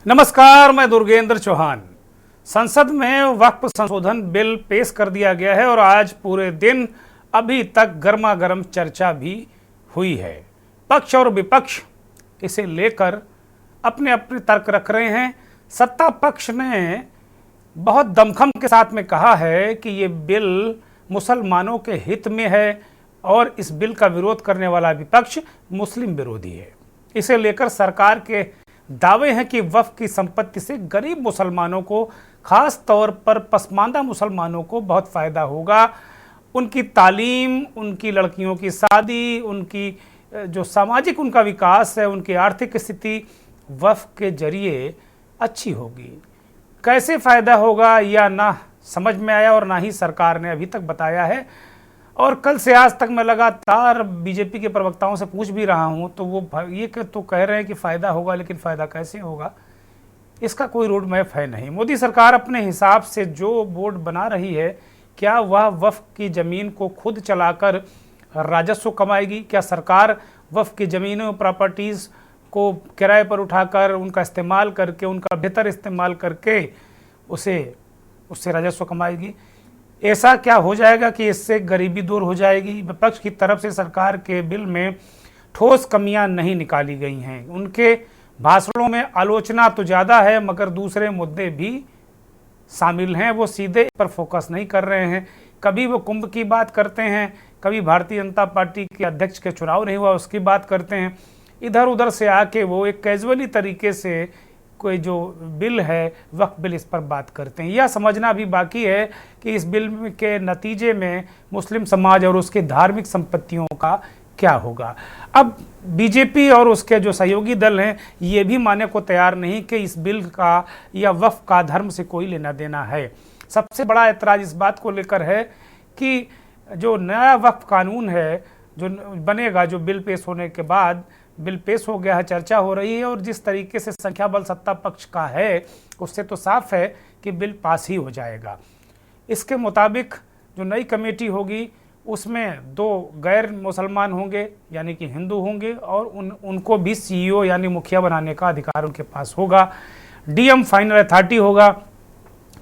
नमस्कार, मैं दुर्गेंद्र चौहान। संसद में वक्फ संशोधन बिल पेश कर दिया गया है और आज पूरे दिन अभी तक गर्मा गर्म चर्चा भी हुई है। पक्ष और विपक्ष इसे लेकर अपने अपने तर्क रख रहे हैं। सत्ता पक्ष ने बहुत दमखम के साथ में कहा है कि ये बिल मुसलमानों के हित में है और इस बिल का विरोध करने वाला विपक्ष मुस्लिम विरोधी है। इसे लेकर सरकार के दावे हैं कि वक्फ की संपत्ति से गरीब मुसलमानों को, खास तौर पर पसमानदा मुसलमानों को बहुत फ़ायदा होगा। उनकी तालीम, उनकी लड़कियों की शादी, उनकी जो सामाजिक उनका विकास है, उनकी आर्थिक स्थिति वक्फ के जरिए अच्छी होगी। कैसे फ़ायदा होगा या ना समझ में आया और ना ही सरकार ने अभी तक बताया है। और कल से आज तक मैं लगातार बीजेपी के प्रवक्ताओं से पूछ भी रहा हूं, तो वो ये तो कह रहे हैं कि फ़ायदा होगा, लेकिन फ़ायदा कैसे होगा इसका कोई रोड मैप है नहीं। मोदी सरकार अपने हिसाब से जो बोर्ड बना रही है, क्या वह वक्फ की ज़मीन को खुद चलाकर राजस्व कमाएगी? क्या सरकार वक्फ की ज़मीनों, प्रॉपर्टीज़ को किराए पर उठाकर उनका इस्तेमाल करके, उनका बेहतर इस्तेमाल करके उससे राजस्व कमाएगी? ऐसा क्या हो जाएगा कि इससे गरीबी दूर हो जाएगी? विपक्ष की तरफ से सरकार के बिल में ठोस कमियां नहीं निकाली गई हैं। उनके भाषणों में आलोचना तो ज़्यादा है, मगर दूसरे मुद्दे भी शामिल हैं। वो सीधे इस पर फोकस नहीं कर रहे हैं। कभी वो कुंभ की बात करते हैं, कभी भारतीय जनता पार्टी के अध्यक्ष के चुनाव नहीं हुआ उसकी बात करते हैं। इधर उधर से आके वो एक कैजुअली तरीके से कोई जो बिल है, वक्फ बिल, इस पर बात करते हैं। यह समझना भी बाकी है कि इस बिल के नतीजे में मुस्लिम समाज और उसके धार्मिक संपत्तियों का क्या होगा। अब बीजेपी और उसके जो सहयोगी दल हैं, ये भी मानने को तैयार नहीं कि इस बिल का या वक्फ का धर्म से कोई लेना देना है। सबसे बड़ा एतराज़ इस बात को लेकर है कि जो नया वक्फ कानून है जो बनेगा, जो बिल पेश होने के बाद, बिल पेश हो गया है, चर्चा हो रही है, और जिस तरीके से संख्या बल सत्ता पक्ष का है उससे तो साफ है कि बिल पास ही हो जाएगा। इसके मुताबिक जो नई कमेटी होगी उसमें 2 गैर मुसलमान होंगे, यानी कि हिंदू होंगे, और उनको भी CEO यानी मुखिया बनाने का अधिकार उनके पास होगा। DM फाइनल अथॉरिटी होगा।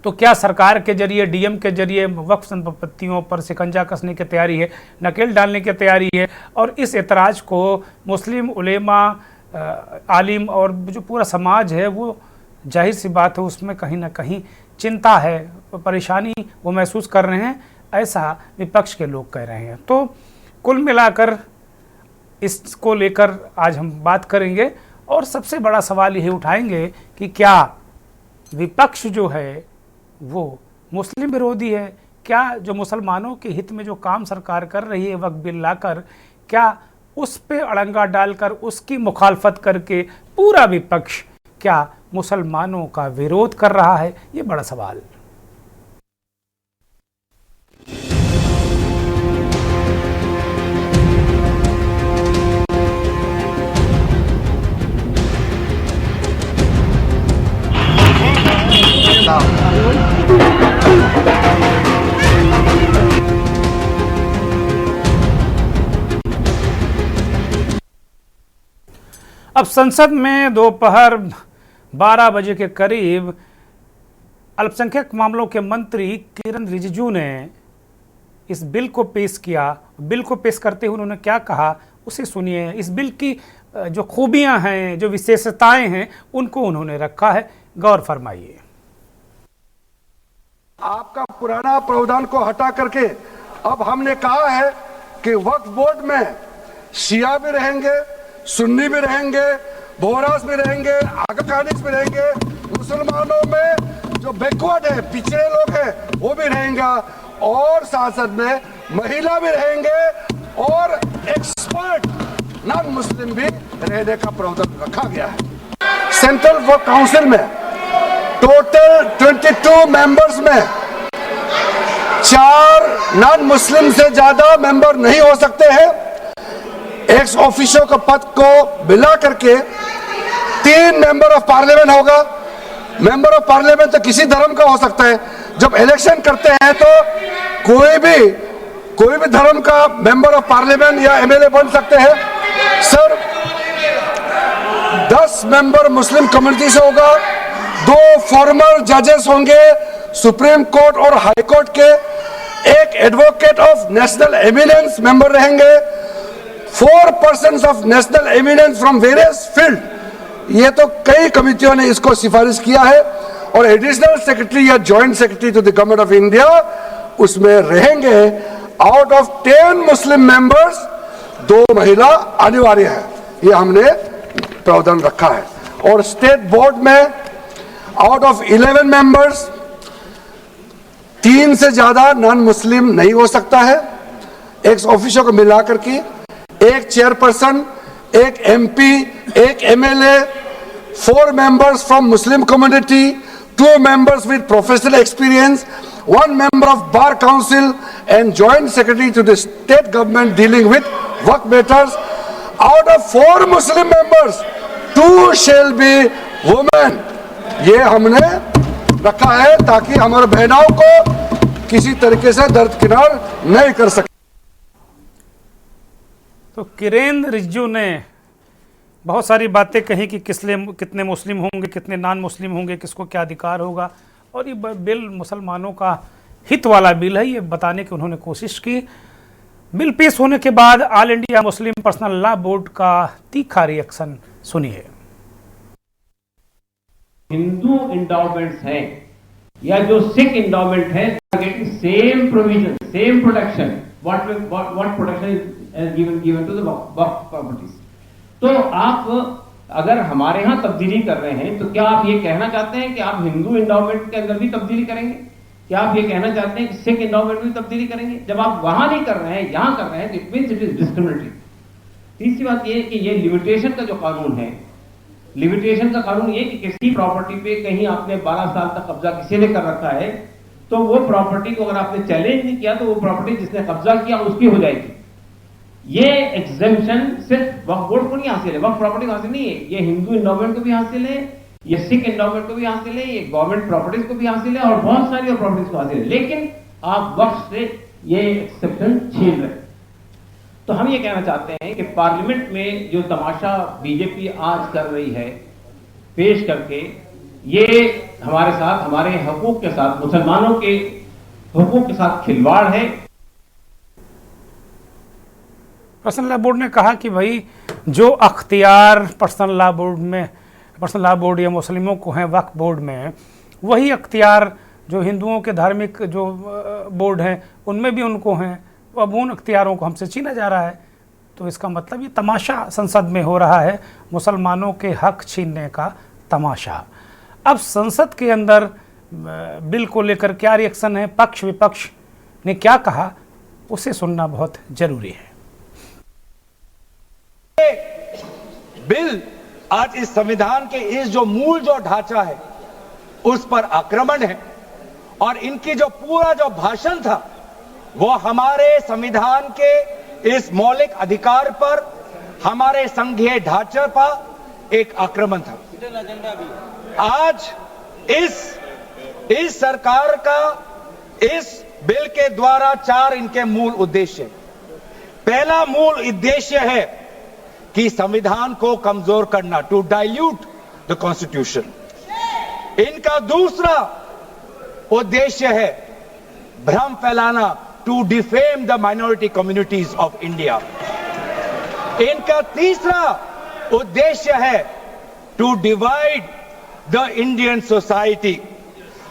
तो क्या सरकार के जरिए, DM के जरिए वक्फ संपत्तियों पर शिकंजा कसने की तैयारी है, नकेल डालने की तैयारी है? और इस एतराज़ को मुस्लिम उलेमा, आलिम और जो पूरा समाज है, वो जाहिर सी बात है उसमें कहीं ना कहीं चिंता है, परेशानी वो महसूस कर रहे हैं, ऐसा विपक्ष के लोग कह रहे हैं। तो कुल मिलाकर इसको लेकर आज हम बात करेंगे और सबसे बड़ा सवाल यही उठाएंगे कि क्या विपक्ष जो है वो मुस्लिम विरोधी है? क्या जो मुसलमानों के हित में जो काम सरकार कर रही है वक्फ बिल लाकर, क्या उस पे अड़ंगा डालकर, उसकी मुखालफत करके पूरा विपक्ष क्या मुसलमानों का विरोध कर रहा है? ये बड़ा सवाल। अब संसद में दोपहर 12 बजे के करीब अल्पसंख्यक मामलों के मंत्री किरण रिजिजू ने इस बिल को पेश किया। बिल को पेश करते हुए उन्होंने क्या कहा, उसे सुनिए। इस बिल की जो खूबियां हैं, जो विशेषताएं हैं, उनको उन्होंने रखा है, गौर फरमाइए। आपका पुराना प्रावधान को हटा करके अब हमने कहा है कि वक्फ बोर्ड में शिया भी रहेंगे, सुन्नी भी रहेंगे, बोहरास भी रहेंगे, आगाखानिस भी रहेंगे, मुसलमानों में जो बैकवर्ड है, पिछड़े लोग हैं, वो भी रहेंगे, और संसद में महिला भी रहेंगे और एक्सपर्ट नॉन मुस्लिम भी रहने का प्रावधान रखा गया है। सेंट्रल वक्फ काउंसिल में टोटल 22 मेंबर्स में 4 नॉन मुस्लिम से ज्यादा मेंबर नहीं हो सकते हैं। एक्स ऑफिशियो का पद को मिला करके 3 मेंबर ऑफ पार्लियामेंट होगा। मेंबर ऑफ पार्लियामेंट तो किसी धर्म का हो सकता है। जब इलेक्शन करते हैं तो कोई भी धर्म का मेंबर ऑफ पार्लियामेंट या MLA बन सकते हैं। सर 10 मेंबर मुस्लिम कम्युनिटी से होगा, 2 फॉर्मर जजेस होंगे सुप्रीम कोर्ट और हाई कोर्ट के, एक advocate of national eminence member रहेंगे, 4 persons of national eminence from various field. ये तो कई कमिटियों ने इसको सिफारिश किया है, और एडिशनल सेक्रेटरी या joint secretary to the government of India उसमें रहेंगे। आउट ऑफ 10 मुस्लिम मेंबर्स 2 महिला अनिवार्य है, ये हमने प्रावधान रखा है। और स्टेट बोर्ड में आउट ऑफ 11 मेंबर्स 3 से ज्यादा नॉन मुस्लिम नहीं हो सकता है। एक ऑफिसर को मिलाकर के 1 chairperson, 1 MP, 1 MLA, 4 members from Muslim community, 2 members with professional experience, 1 member of Bar Council and joint secretary to the state government dealing with work matters. Out of 4 Muslim members, 2 shall be women. ये हमने रखा है ताकि हमारे बहनों को किसी तरीके से दरकिनार नहीं कर सके। तो किरेन रिजिजू ने बहुत सारी बातें कही कि कितने मुस्लिम होंगे, कितने नॉन मुस्लिम होंगे, किसको क्या अधिकार होगा, और ये बिल मुसलमानों का हित वाला बिल है, ये बताने की उन्होंने कोशिश की। बिल पेश होने के बाद all India Muslim personal law board का तीखा रिएक्शन सुनिए। हिंदू इंडोमेंट्स हैं या जो सिख इंडोमेंट है, getting same provision, same protection, what protection is given to the waqf properties. तो आप अगर हमारे यहां तब्दीली कर रहे हैं, तो क्या आप ये कहना चाहते हैं कि आप हिंदू इंडोमेंट के अंदर भी तब्दीली करेंगे? क्या आप ये कहना चाहते हैं कि सिख इंडोमेंट में भी तब्दीली करेंगे? जब आप वहां नहीं कर रहे हैं, यहां कर रहे हैं, तो it means it is discriminatory. तीसरी बात ये है कि ये लिमिटेशन का जो कानून है, लिमिटेशन का कानून ये कि किसी प्रॉपर्टी पे कहीं आपने 12 साल तक कब्जा किसी ने कर रखा है, तो वो प्रॉपर्टी को अगर आपने चैलेंज नहीं किया, तो वो प्रॉपर्टी जिसने कब्जा किया उसकी हो जाएगी। ये एग्जेम्पशन सिर्फ वक्फ बोर्ड को नहीं हासिल है, वक्फ प्रॉपर्टी को हासिल नहीं है, ये हिंदू एंडोमेंट को भी हासिल है, ये सिख एंडोमेंट को भी हासिल है, ये गवर्नमेंट प्रॉपर्टीज को भी हासिल है, और बहुत सारी और प्रॉपर्टीज को हासिल है। लेकिन आप वक्फ से ये एक्सेप्शन छीन रहे। तो हम ये कहना चाहते हैं कि पार्लियामेंट में जो तमाशा बीजेपी आज कर रही है, पेश करके, ये हमारे साथ, हमारे हकूक के साथ, मुसलमानों के हकूक के साथ खिलवाड़ है। पर्सनल लॉ बोर्ड ने कहा कि भाई जो अख्तियार पर्सनल लॉ बोर्ड या मुस्लिमों को हैं वक्फ बोर्ड में, वही अख्तियार जो हिंदुओं के धार्मिक जो बोर्ड हैं उनमें भी उनको हैं, तो अब उन अख्तियारों को हमसे छीना जा रहा है। तो इसका मतलब ये तमाशा संसद में हो रहा है, मुसलमानों के हक छीनने का तमाशा। अब संसद के अंदर बिल को लेकर क्या रिएक्शन है, पक्ष विपक्ष ने क्या कहा, उसे सुनना बहुत जरूरी है। बिल आज इस संविधान के इस जो मूल जो ढांचा है उस पर आक्रमण है, और इनकी जो पूरा जो भाषण था वो हमारे संविधान के इस मौलिक अधिकार पर, हमारे संघीय ढांचे पर एक आक्रमण था। आज इस सरकार का इस बिल के द्वारा 4 इनके मूल उद्देश्य। पहला मूल उद्देश्य है कि संविधान को कमजोर करना, टू डाइल्यूट द कॉन्स्टिट्यूशन। इनका दूसरा उद्देश्य है भ्रम फैलाना, to defame the minority communities of India. इनका तीसरा उद्देश्य है to divide the Indian society.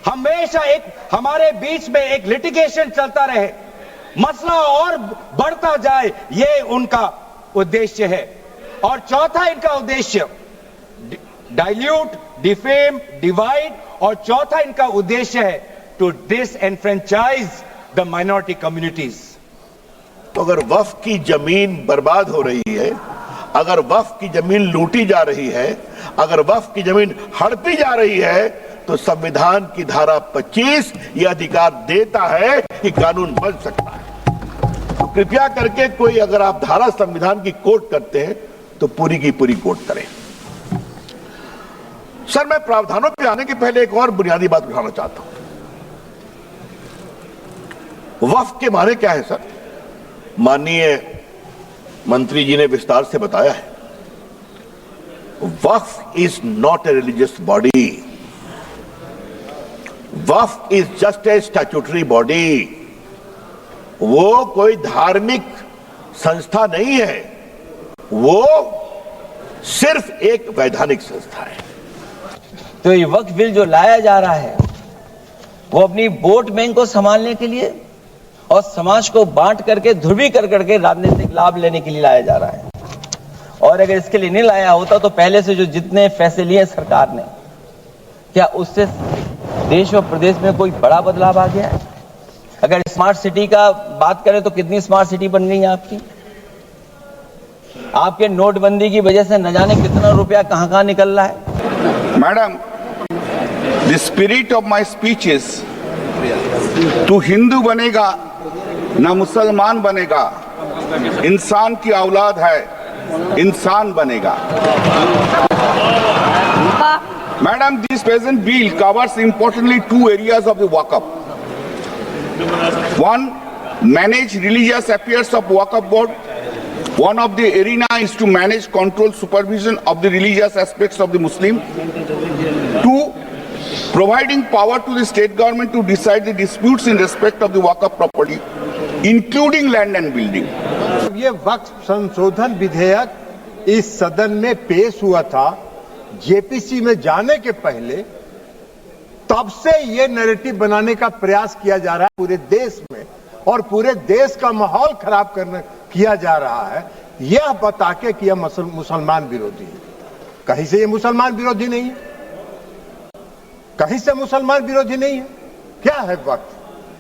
हमेशा एक हमारे बीच में एक लिटिगेशन चलता रहे, मसला और बढ़ता जाए, ये उनका उद्देश्य है। और चौथा इनका उद्देश्य डाइल्यूट, डिफेम, डिवाइड, और चौथा इनका उद्देश्य है to disenfranchise the minority communities. तो अगर वक्फ की जमीन बर्बाद हो रही है, अगर वक्फ की जमीन लूटी जा रही है, अगर वक्फ की जमीन हड़पी जा रही है, तो संविधान की धारा 25 यह अधिकार देता है कि कानून बन सकता है। तो कृपया करके कोई अगर आप धारा संविधान की कोट करते हैं तो पूरी की पूरी कोट करें। सर, मैं प्रावधानों पे आने के पहले एक और बुनियादी बात उठाना चाहता हूं। वक्फ के माने क्या है सर? माननीय मंत्री जी ने विस्तार से बताया है। Waqf is not a religious body, Waqf is just a statutory body. वो कोई धार्मिक संस्था नहीं है, वो सिर्फ एक वैधानिक संस्था है। तो ये वक्फ बिल जो लाया जा रहा है वो अपनी वोट बैंक को संभालने के लिए और समाज को बांट करके ध्रुवीकरण करके राजनीतिक लाभ लेने के लिए लाया जा रहा है। और अगर इसके लिए नहीं लाया होता तो पहले से जो जितने फैसले लिए सरकार ने, क्या उससे देश और प्रदेश में कोई बड़ा बदलाव आ गया है? अगर स्मार्ट सिटी का बात करें तो कितनी स्मार्ट सिटी बन गई है आपकी? आपके नोटबंदी की वजह से न जाने कितना रुपया कहां कहां निकल रहा है। Madam, the spirit of my speech is तू हिंदू बनेगा ना मुसलमान बनेगा, इंसान की औलाद है, इंसान बनेगा। Madam, this present bill covers importantly 2 areas of the Waqf. One, manage religious affairs of Waqf board. One of the arena is to manage, control, supervision of the religious aspects of the Muslim. 2, providing power to the state government to decide the disputes in respect of the Waqf property, including land and building. ये वक्फ संशोधन विधेयक इस सदन में पेश हुआ था JPC में जाने के पहले, तब से ये नैरेटिव बनाने का प्रयास किया जा रहा है पूरे देश में, और पूरे देश का माहौल खराब किया जा रहा है यह बता के कि यह मुसलमान विरोधी है। कहीं से ये मुसलमान विरोधी नहीं है, कहीं से मुसलमान विरोधी नहीं है। क्या है वक्फ?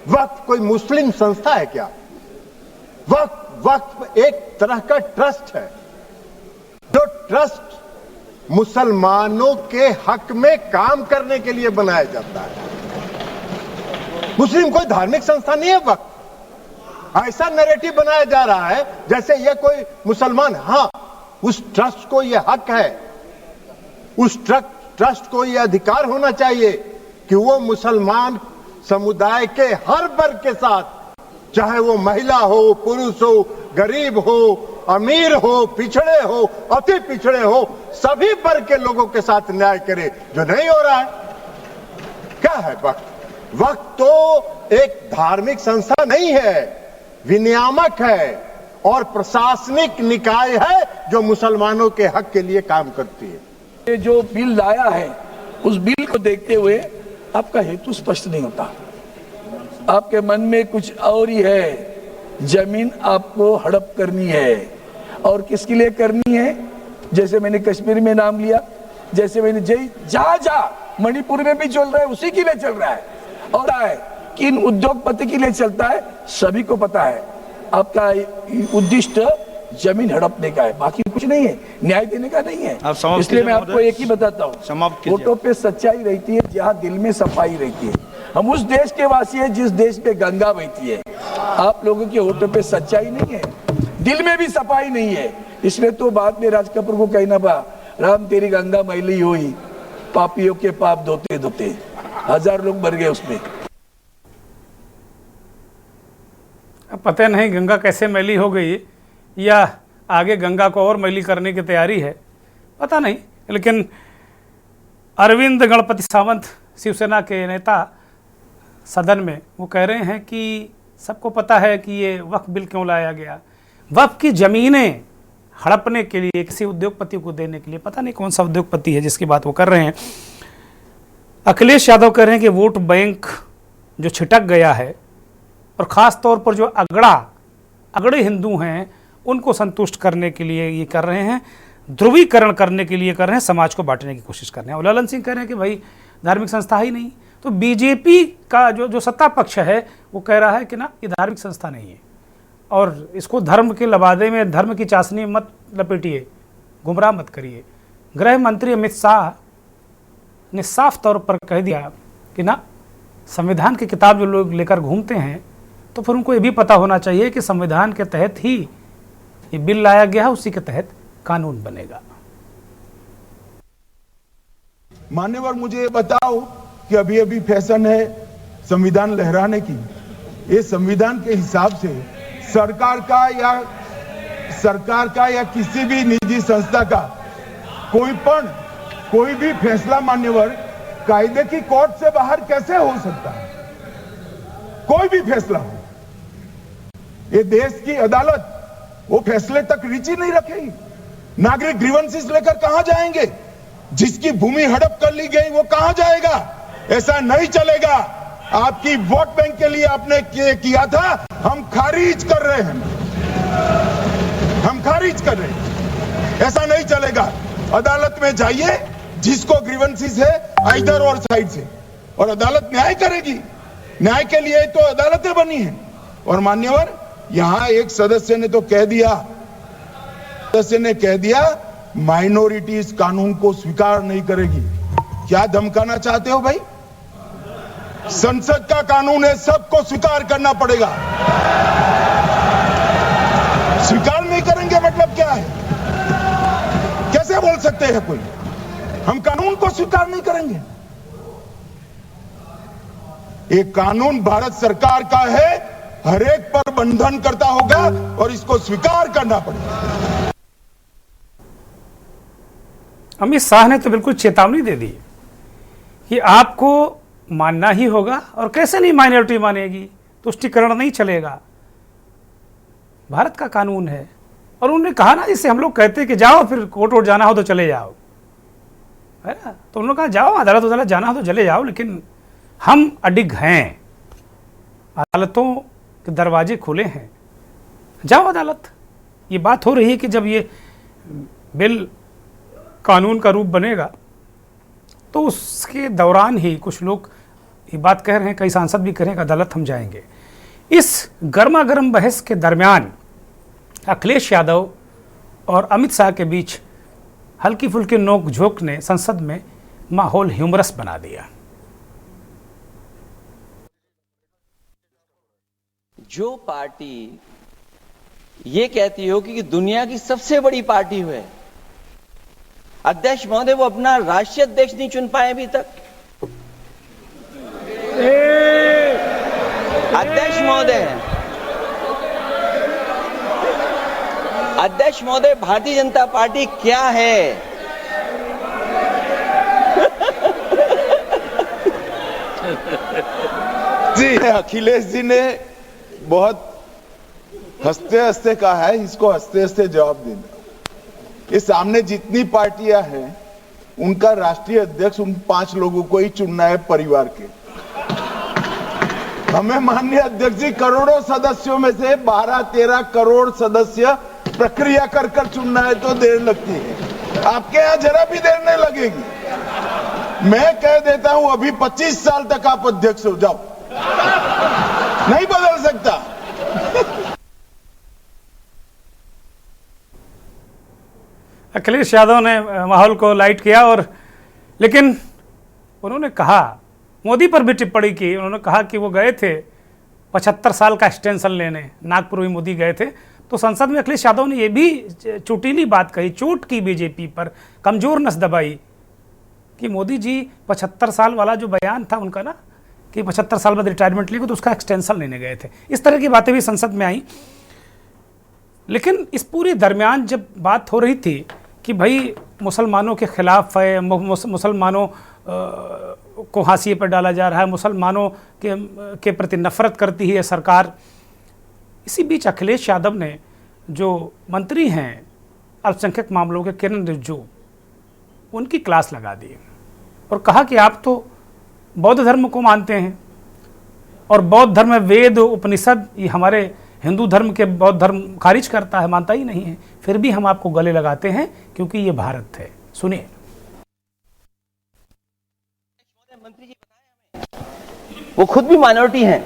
वक्फ कोई मुस्लिम संस्था है क्या? वक्फ एक तरह का ट्रस्ट है, जो ट्रस्ट मुसलमानों के हक में काम करने के लिए बनाया जाता है। मुस्लिम कोई धार्मिक संस्था नहीं है वक्फ। ऐसा नैरेटिव बनाया जा रहा है जैसे ये कोई मुसलमान, हाँ उस ट्रस्ट को ये हक है, उस ट्रस्ट को ये अधिकार होना चाहिए कि वो मुसलमान समुदाय के हर वर्ग के साथ, चाहे वो महिला हो, पुरुष हो, गरीब हो, अमीर हो, पिछड़े हो, अति पिछड़े हो, सभी वर्ग के लोगों के साथ न्याय करे, जो नहीं हो रहा है। क्या है वक्फ? वक्फ तो एक धार्मिक संस्था नहीं है, विनियामक है और प्रशासनिक निकाय है जो मुसलमानों के हक के लिए काम करती है। ये जो बिल लाया है उस बिल को देखते हुए आपका हेतु स्पष्ट नहीं होता, आपके मन में कुछ और ही है। जमीन आपको हड़प करनी है, और किसके लिए करनी है? जैसे मैंने कश्मीर में नाम लिया, जैसे मैंने जहाँ मणिपुर में भी चल रहा है उसी के लिए चल रहा है, और है किन उद्योगपति के लिए चलता है सभी को पता है। आपका उद्देश्य जमीन हड़पने का है, बाकी कुछ नहीं है, न्याय देने का नहीं है। इसलिए मैं आपको एक ही बताता हूँ, वोटों पे सच्चाई रहती है जहाँ दिल में सफाई रहती है। हम उस देश के वासी हैं जिस देश पे गंगा बहती है। आप लोगों के वोटों पे सच्चाई नहीं है, दिल में भी सफाई नहीं है। इसलिए तो बाद में राज कपूर को कहना पड़ा, राम तेरी गंगा मैली हुई, पापियों के पाप धोते धोते। 1000 लोग मर गए उसमें। अब पता नहीं गंगा कैसे मैली हो गई, या आगे गंगा को और मैली करने की तैयारी है, पता नहीं। लेकिन अरविंद गणपति सावंत, शिवसेना के नेता, सदन में वो कह रहे हैं कि सबको पता है कि ये वक्फ बिल क्यों लाया गया। वक्फ की ज़मीनें हड़पने के लिए, किसी उद्योगपति को देने के लिए, पता नहीं कौन सा उद्योगपति है जिसकी बात वो कर रहे हैं। अखिलेश यादव कह रहे हैं कि वोट बैंक जो छिटक गया है, और ख़ास तौर पर जो अगड़े हिंदू हैं उनको संतुष्ट करने के लिए ये कर रहे हैं, ध्रुवीकरण करने के लिए कर रहे हैं, समाज को बांटने की कोशिश कर रहे हैं। और ललन सिंह कह रहे हैं कि भाई धार्मिक संस्था ही नहीं। तो बीजेपी का जो सत्ता पक्ष है वो कह रहा है कि ना, ये धार्मिक संस्था नहीं है, और इसको धर्म के लबादे में, धर्म की चाशनी मत लपेटिए, गुमराह मत करिए। गृह मंत्री अमित शाह ने साफ तौर पर कह दिया कि ना, संविधान की किताब जो लोग लेकर घूमते हैं तो फिर उनको ये भी पता होना चाहिए कि संविधान के तहत ही ये बिल लाया गया है, उसी के तहत कानून बनेगा। मान्यवर, मुझे ये बताओ कि अभी अभी फैशन है संविधान लहराने की। ये संविधान के हिसाब से सरकार का या किसी भी निजी संस्था का कोई भी फैसला मान्यवर कायदे की कोर्ट से बाहर कैसे हो सकता है? कोई भी फैसला हो, ये देश की अदालत वो फैसले तक रुचि नहीं रखेगी। नागरिक ग्रीवेंसेस लेकर कहां जाएंगे? जिसकी भूमि हड़प कर ली गई वो कहां जाएगा? ऐसा नहीं चलेगा। आपकी वोट बैंक के लिए आपने किया था, हम खारिज कर रहे हैं, हम खारिज कर रहे हैं। ऐसा नहीं चलेगा। अदालत में जाइए, जिसको ग्रीवेंसेस है इधर और साइड से, और अदालत न्याय करेगी। न्याय के लिए तो अदालतें बनी हैं। और मान्यवर, यहां एक सदस्य ने तो कह दिया माइनॉरिटी इस कानून को स्वीकार नहीं करेगी। क्या धमकाना चाहते हो भाई? संसद का कानून है, सबको स्वीकार करना पड़ेगा। स्वीकार नहीं करेंगे मतलब क्या है? कैसे बोल सकते हैं कोई? हम कानून को स्वीकार नहीं करेंगे। एक कानून भारत सरकार का है, हर एक पर बंधन करता होगा और इसको स्वीकार करना पड़ेगा। अमित शाह ने तो बिल्कुल चेतावनी दे दी कि आपको मानना ही होगा, और कैसे नहीं माइनॉरिटी मानेगी, तुष्टीकरण नहीं चलेगा, भारत का कानून है। और उन्होंने कहा ना, जिससे हम लोग कहते हैं कि जाओ, फिर कोर्ट वोट जाना हो तो चले जाओ, है ना? तो उन्होंने कहा जाओ, अदालत जाना हो तो चले जाओ, लेकिन हम अडिग हैं, अदालतों के दरवाजे खुले हैं, जाओ अदालत। ये बात हो रही है कि जब ये बिल कानून का रूप बनेगा तो उसके दौरान ही कुछ लोग ये बात कह रहे हैं, कई सांसद भी कह रहे हैं कि अदालत हम जाएंगे। इस गर्मा गर्म बहस के दरमियान अखिलेश यादव और अमित शाह के बीच हल्की फुल्की नोक झोंक ने संसद में माहौल ह्यूमरस बना दिया। जो पार्टी ये कहती हो कि दुनिया की सबसे बड़ी पार्टी है, अध्यक्ष महोदय वो अपना राष्ट्रीय अध्यक्ष नहीं चुन पाए अभी तक। अध्यक्ष महोदय भारतीय जनता पार्टी क्या है? जी, अखिलेश जी ने बहुत हंसते हंसते कहा है, इसको हंसते हंसते जवाब देना। ये सामने जितनी पार्टियां हैं उनका राष्ट्रीय अध्यक्ष उन 5 लोगों को ही चुनना है परिवार के। हमें माननीय अध्यक्ष जी करोड़ों सदस्यों में से 12-13 करोड़ सदस्य प्रक्रिया कर कर चुनना है तो देर लगती है। आपके यहां जरा भी देर नहीं लगेगी। मैं कह देता हूं अभी 25 साल तक आप अध्यक्ष हो जाओ, नहीं बदल सकता। अखिलेश यादव ने माहौल को लाइट किया, और लेकिन उन्होंने कहा, मोदी पर भी टिप्पणी की। उन्होंने कहा कि वो गए थे 75 साल का एक्सटेंशन लेने, नागपुर में मोदी गए थे, तो संसद में अखिलेश यादव ने ये भी चोटीली बात कही, चोट की बीजेपी पर, कमजोर नस दबाई कि मोदी जी 75 साल वाला जो बयान था उनका ना, कि 75 साल बाद रिटायरमेंट लेंगे, तो उसका एक्सटेंशन लेने गए थे। इस तरह की बातें भी संसद में आई। लेकिन इस पूरी दरमियान जब बात हो रही थी कि भाई मुसलमानों के खिलाफ है, मुसलमानों को हाशिए पर डाला जा रहा है, मुसलमानों के प्रति नफरत करती है सरकार, इसी बीच अखिलेश यादव ने, जो मंत्री हैं अल्पसंख्यक मामलों के, किरण रिजिजू, उनकी क्लास लगा दी और कहा कि आप तो बौद्ध धर्म को मानते हैं, और बौद्ध धर्म में वेद उपनिषद ये हमारे हिंदू धर्म के बौद्ध धर्म खारिज करता है, मानता ही नहीं है, फिर भी हम आपको गले लगाते हैं क्योंकि ये भारत है। सुनिए। वो खुद भी माइनॉरिटी हैं,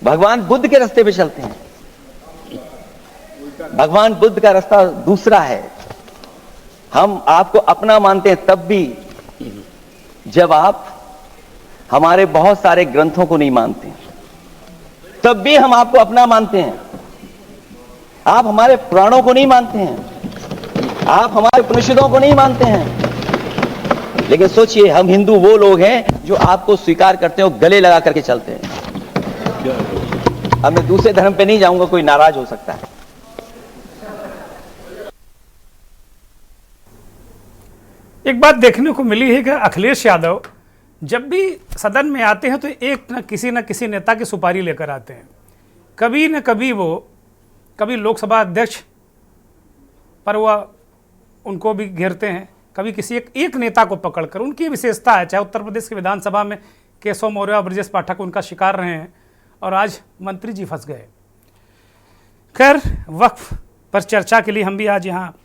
भगवान बुद्ध के रास्ते पे चलते हैं। भगवान बुद्ध का रास्ता दूसरा है। हम आपको अपना मानते हैं तब भी जब आप हमारे बहुत सारे ग्रंथों को नहीं मानते, तब भी हम आपको अपना मानते हैं। आप हमारे पुराणों को नहीं मानते हैं, आप हमारे उपनिषदों को नहीं मानते हैं, लेकिन सोचिए हम हिंदू वो लोग हैं जो आपको स्वीकार करते हैं और गले लगा करके चलते हैं। अब मैं दूसरे धर्म पे नहीं जाऊंगा, कोई नाराज हो सकता है। एक बात देखने को मिली है कि अखिलेश यादव जब भी सदन में आते हैं तो एक न किसी नेता की सुपारी लेकर आते हैं। कभी न कभी वो कभी लोकसभा अध्यक्ष पर वह उनको भी घेरते हैं, कभी किसी एक नेता को पकड़कर। उनकी विशेषता है, चाहे उत्तर प्रदेश की विधानसभा में केशव मौर्य और ब्रजेश पाठक उनका शिकार रहे हैं और आज मंत्री जी फंस गए। खैर, वक्फ पर चर्चा के लिए हम भी आज यहाँ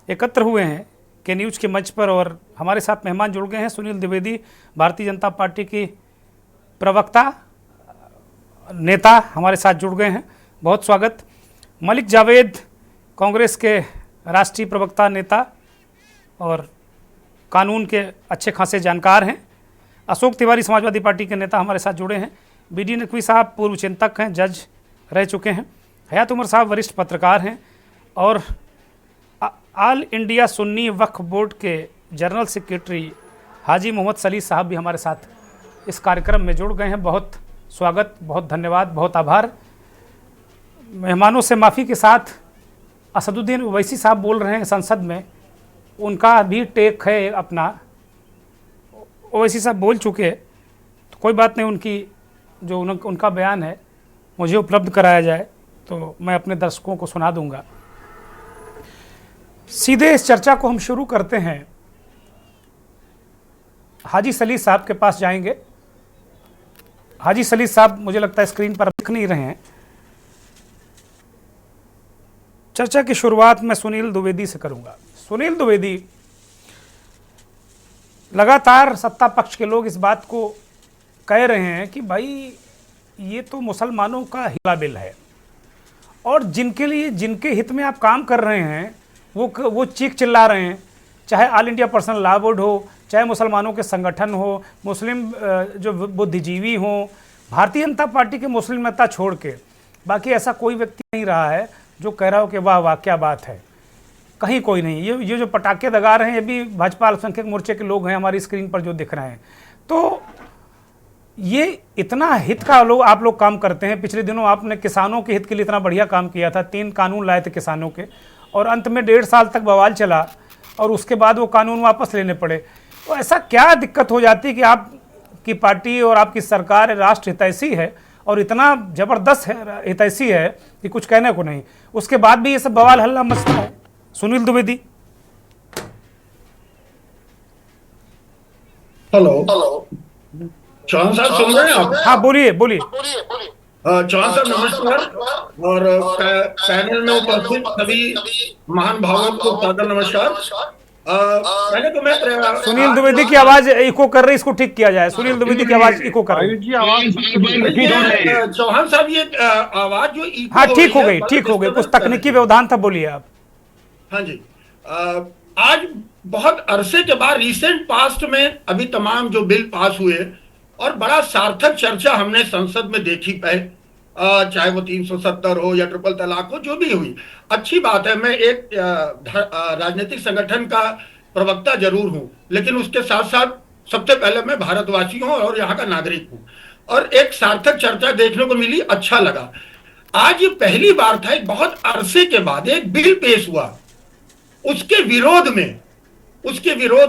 एकत्र हुए हैं के न्यूज़ के मंच पर, और हमारे साथ मेहमान जुड़ गए हैं सुनील द्विवेदी, भारतीय जनता पार्टी की प्रवक्ता नेता हमारे साथ जुड़ गए हैं, बहुत स्वागत। मलिक जावेद, कांग्रेस के राष्ट्रीय प्रवक्ता नेता और कानून के अच्छे खासे जानकार हैं। अशोक तिवारी, समाजवादी पार्टी के नेता हमारे साथ जुड़े हैं। बीडी नकवी साहब पूर्व चिंतक हैं, जज रह चुके हैं। हयात उमर साहब वरिष्ठ पत्रकार हैं और all India Sunni Waqf board के जनरल सेक्रेटरी हाजी मोहम्मद सली साहब भी हमारे साथ इस कार्यक्रम में जुड़ गए हैं। बहुत स्वागत, बहुत धन्यवाद, बहुत आभार। मेहमानों से माफ़ी के साथ असदुद्दीन ओवैसी साहब बोल रहे हैं संसद में, उनका भी टेक है अपना। ओवैसी साहब बोल चुके, तो कोई बात नहीं, उनकी जो उनका बयान है मुझे उपलब्ध कराया जाए तो मैं अपने दर्शकों को सुना दूंगा। सीधे इस चर्चा को हम शुरू करते हैं। हाजी सली साहब के पास जाएंगे। हाजी सली साहब मुझे लगता है स्क्रीन पर दिख नहीं रहे हैं। चर्चा की शुरुआत मैं सुनील द्विवेदी से करूंगा। सुनील द्विवेदी, लगातार सत्ता पक्ष के लोग इस बात को कह रहे हैं कि भाई ये तो मुसलमानों का हिला बिल है और जिनके हित में आप काम कर रहे हैं वो चीख चिल्ला रहे हैं, चाहे all India personal law board हो, चाहे मुसलमानों के संगठन हो, मुस्लिम जो बुद्धिजीवी हों, भारतीय जनता पार्टी के मुस्लिम नेता छोड़ के बाकी ऐसा कोई व्यक्ति नहीं रहा है जो कह रहा हो कि वाह वाह क्या बात है। कहीं कोई नहीं। ये जो पटाखे दगा रहे हैं ये भी भाजपा अल्पसंख्यक मोर्चे के लोग हैं, हमारी स्क्रीन पर जो दिख रहे हैं। तो ये इतना हित का आप लोग काम करते हैं। पिछले दिनों आपने किसानों के हित के लिए इतना बढ़िया काम किया था, 3 कानून लाए थे किसानों के, और अंत में 1.5 साल तक बवाल चला और उसके बाद वो कानून वापस लेने पड़े। तो ऐसा क्या दिक्कत हो जाती है कि आपकी पार्टी और आपकी सरकार राष्ट्र हितैषी है और इतना जबरदस्त हितैषी है कि कुछ कहने को नहीं, उसके बाद भी ये सब बवाल हल्ला मचता है? सुनील द्विवेदी। हेलो, चौहान साहब सुन रहे हैं आप? हाँ, बोलिए बोलिए। चौहान साहब नमस्कार, और पैनल में उपस्थित सभी महान भावों को सादर नमस्कार। पहले तो मैं सुनील द्विवेदी की आवाज इको कर रही, इसको ठीक किया जाए। सुनील द्विवेदी की आवाज इको कर रही। चौहान साहब ये आवाज जो इको, हाँ ठीक हो गई, कुछ तकनीकी व्यवधान था, बोलिए आप। हाँ जी, आज बहुत अरसे के बाद रिसेंट पास्ट में अभी तमाम जो बिल पास हुए और बड़ा सार्थक चर्चा हमने संसद में देखी पाए, चाहे वो 370 हो या ट्रिपल तलाक हो, जो भी हुई अच्छी बात है। मैं एक राजनीतिक संगठन का प्रवक्ता जरूर हूं, लेकिन उसके साथ साथ सबसे पहले मैं भारतवासी हूं और यहाँ का नागरिक हूं, और एक सार्थक चर्चा देखने को मिली, अच्छा लगा। आज ये पहली बार था, एक बहुत अरसे के बाद एक बिल पेश हुआ, उसके विरोध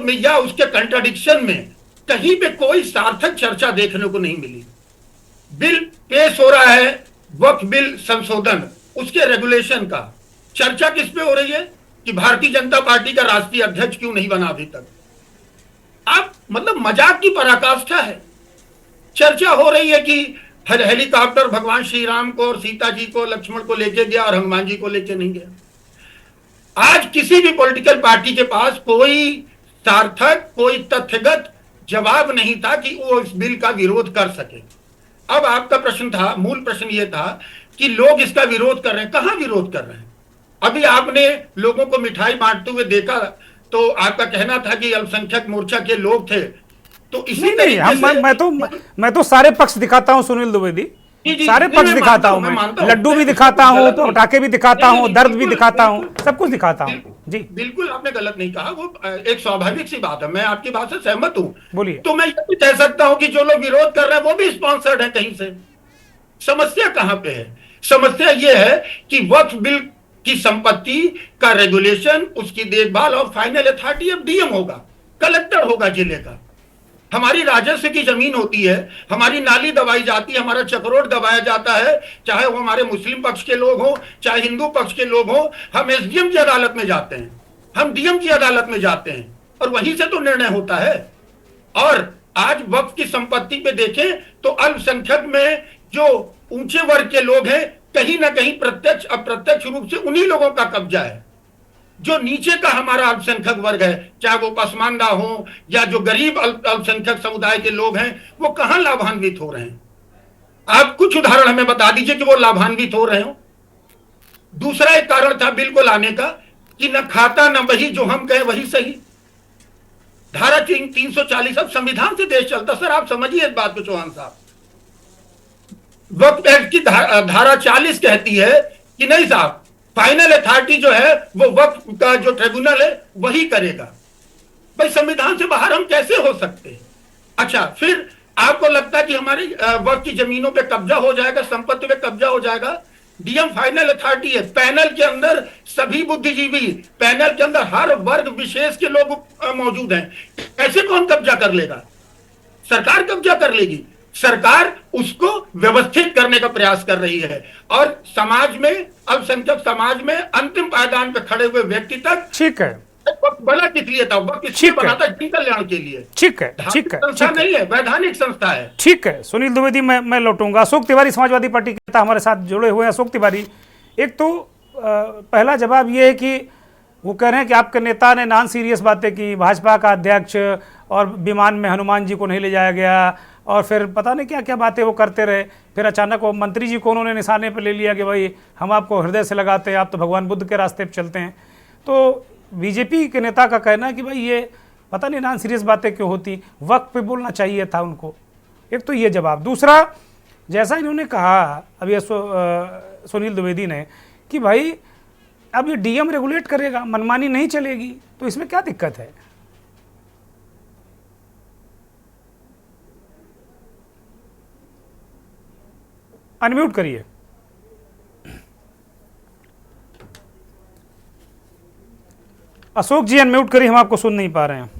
में या उसके कंट्राडिक्शन में कहीं पे कोई सार्थक चर्चा देखने को नहीं मिली। बिल पेश हो रहा है, वक्फ बिल संशोधन, उसके रेगुलेशन का चर्चा किस पे हो रही है कि भारतीय जनता पार्टी का राष्ट्रीय अध्यक्ष क्यों नहीं बना अभी तक। आप मतलब मजाक की पराकाष्ठा है। चर्चा हो रही है कि हेलीकॉप्टर भगवान श्री राम को और सीता जी को, लक्ष्मण को लेके गया और हनुमान जी को लेके नहीं गया। आज किसी भी पॉलिटिकल पार्टी के पास कोई सार्थक, कोई तथ्यगत जवाब नहीं था कि वो इस बिल का विरोध कर सके। अब आपका प्रश्न था, मूल प्रश्न ये था कि लोग इसका विरोध कर रहे हैं। कहां विरोध कर रहे हैं? अभी आपने लोगों को मिठाई बांटते हुए देखा, तो आपका कहना था कि अल्पसंख्यक मोर्चा के लोग थे, तो इसी मैं तो सारे पक्ष दिखाता हूं सुनील द्विवेदी, सारे पक्ष दिखाता हूं मैं, लड्डू भी दिखाता हूं, पटाखे भी दिखाता हूं, दर्द भी दिखाता हूं, सब कुछ दिखाता हूं जी। बिल्कुल आपने गलत नहीं कहा, वो एक स्वाभाविक सी बात है, मैं आपकी बात से सहमत हूं। बोलिए। तो मैं ये भी कह सकता हूं कि जो लोग विरोध कर रहे हैं वो भी स्पॉन्सर्ड है कहीं से। समस्या कहां पे है? समस्या ये है कि वक्फ बिल की संपत्ति का रेगुलेशन, उसकी देखभाल और फाइनल अथॉरिटी अब डीएम होगा। कलेक्टर होगा जिले का। हमारी राजस्व की जमीन होती है, हमारी नाली दबाई जाती है, हमारा चक्रोट दबाया जाता है, चाहे वो हमारे मुस्लिम पक्ष के लोग हों चाहे हिंदू पक्ष के लोग हों। हम एसडीएम की अदालत में जाते हैं, हम डीएम की अदालत में जाते हैं और वहीं से तो निर्णय होता है। और आज वक्फ की संपत्ति पे देखें तो अल्पसंख्यक में जो ऊंचे वर्ग के लोग हैं, कहीं ना कहीं प्रत्यक्ष अप्रत्यक्ष रूप से उन्हीं लोगों का कब्जा है। जो नीचे का हमारा अल्पसंख्यक वर्ग है, चाहे वो पसमानदा हो या जो गरीब अल्पसंख्यक समुदाय के लोग हैं, वो कहां लाभान्वित हो रहे हैं? आप कुछ उदाहरण हमें बता दीजिए कि वो लाभान्वित हो रहे हो। दूसरा एक कारण था बिल को लाने का कि न खाता न वही, जो हम कहें वही सही। धारा 340, अब संविधान से देश चलता। सर आप समझिए इस बात को चौहान साहब, वक्फ एक्ट की धारा 40 कहती है कि नहीं साहब, फाइनल अथॉरिटी जो है वो वक्फ का जो ट्रिब्यूनल है वही करेगा। भाई संविधान से बाहर हम कैसे हो सकते हैं? अच्छा, फिर आपको लगता है कि हमारी वक्फ की जमीनों पे कब्जा हो जाएगा, संपत्ति पे कब्जा हो जाएगा? डीएम फाइनल अथॉरिटी है, पैनल के अंदर सभी बुद्धिजीवी, पैनल के अंदर हर वर्ग विशेष के लोग मौजूद हैं। कैसे कौन कब्जा कर लेगा? सरकार कब्जा कर लेगी। सरकार उसको व्यवस्थित करने का प्रयास कर रही है और समाज में, अल्पसंख्यक समाज में अंतिम पायदान पे खड़े हुए व्यक्ति तक, ठीक है, बना किस लिए था? वक्त इसलिए बना था जन कल्याण के लिए। ठीक है, ठीक है, संस्था नहीं है, वैधानिक संस्था है। ठीक है सुनील द्विवेदी, मैं लौटूंगा। अशोक तिवारी समाजवादी पार्टी के नेता हमारे साथ जुड़े हुए हैं। अशोक तिवारी, एक तो पहला जवाब ये है कि वो कह रहे हैं कि आपके नेता ने नॉन सीरियस बातें की, भाजपा का अध्यक्ष, और विमान में हनुमान जी को नहीं ले जाया गया, और फिर पता नहीं क्या क्या बातें वो करते रहे। फिर अचानक वो मंत्री जी को उन्होंने निशाने पर ले लिया कि भाई हम आपको हृदय से लगाते हैं, आप तो भगवान बुद्ध के रास्ते पर चलते हैं। तो बीजेपी के नेता का कहना है कि भाई ये पता नहीं नॉन सीरियस बातें क्यों होती, वक्त पे बोलना चाहिए था उनको। एक तो ये जवाब। दूसरा, जैसा इन्होंने कहा अभी सुनील द्विवेदी ने कि भाई अब ये डीएम रेगुलेट करेगा, मनमानी नहीं चलेगी, तो इसमें क्या दिक्कत है? अनम्यूट करिए। अशोक जी अनम्यूट करिए, हम आपको सुन नहीं पा रहे हैं।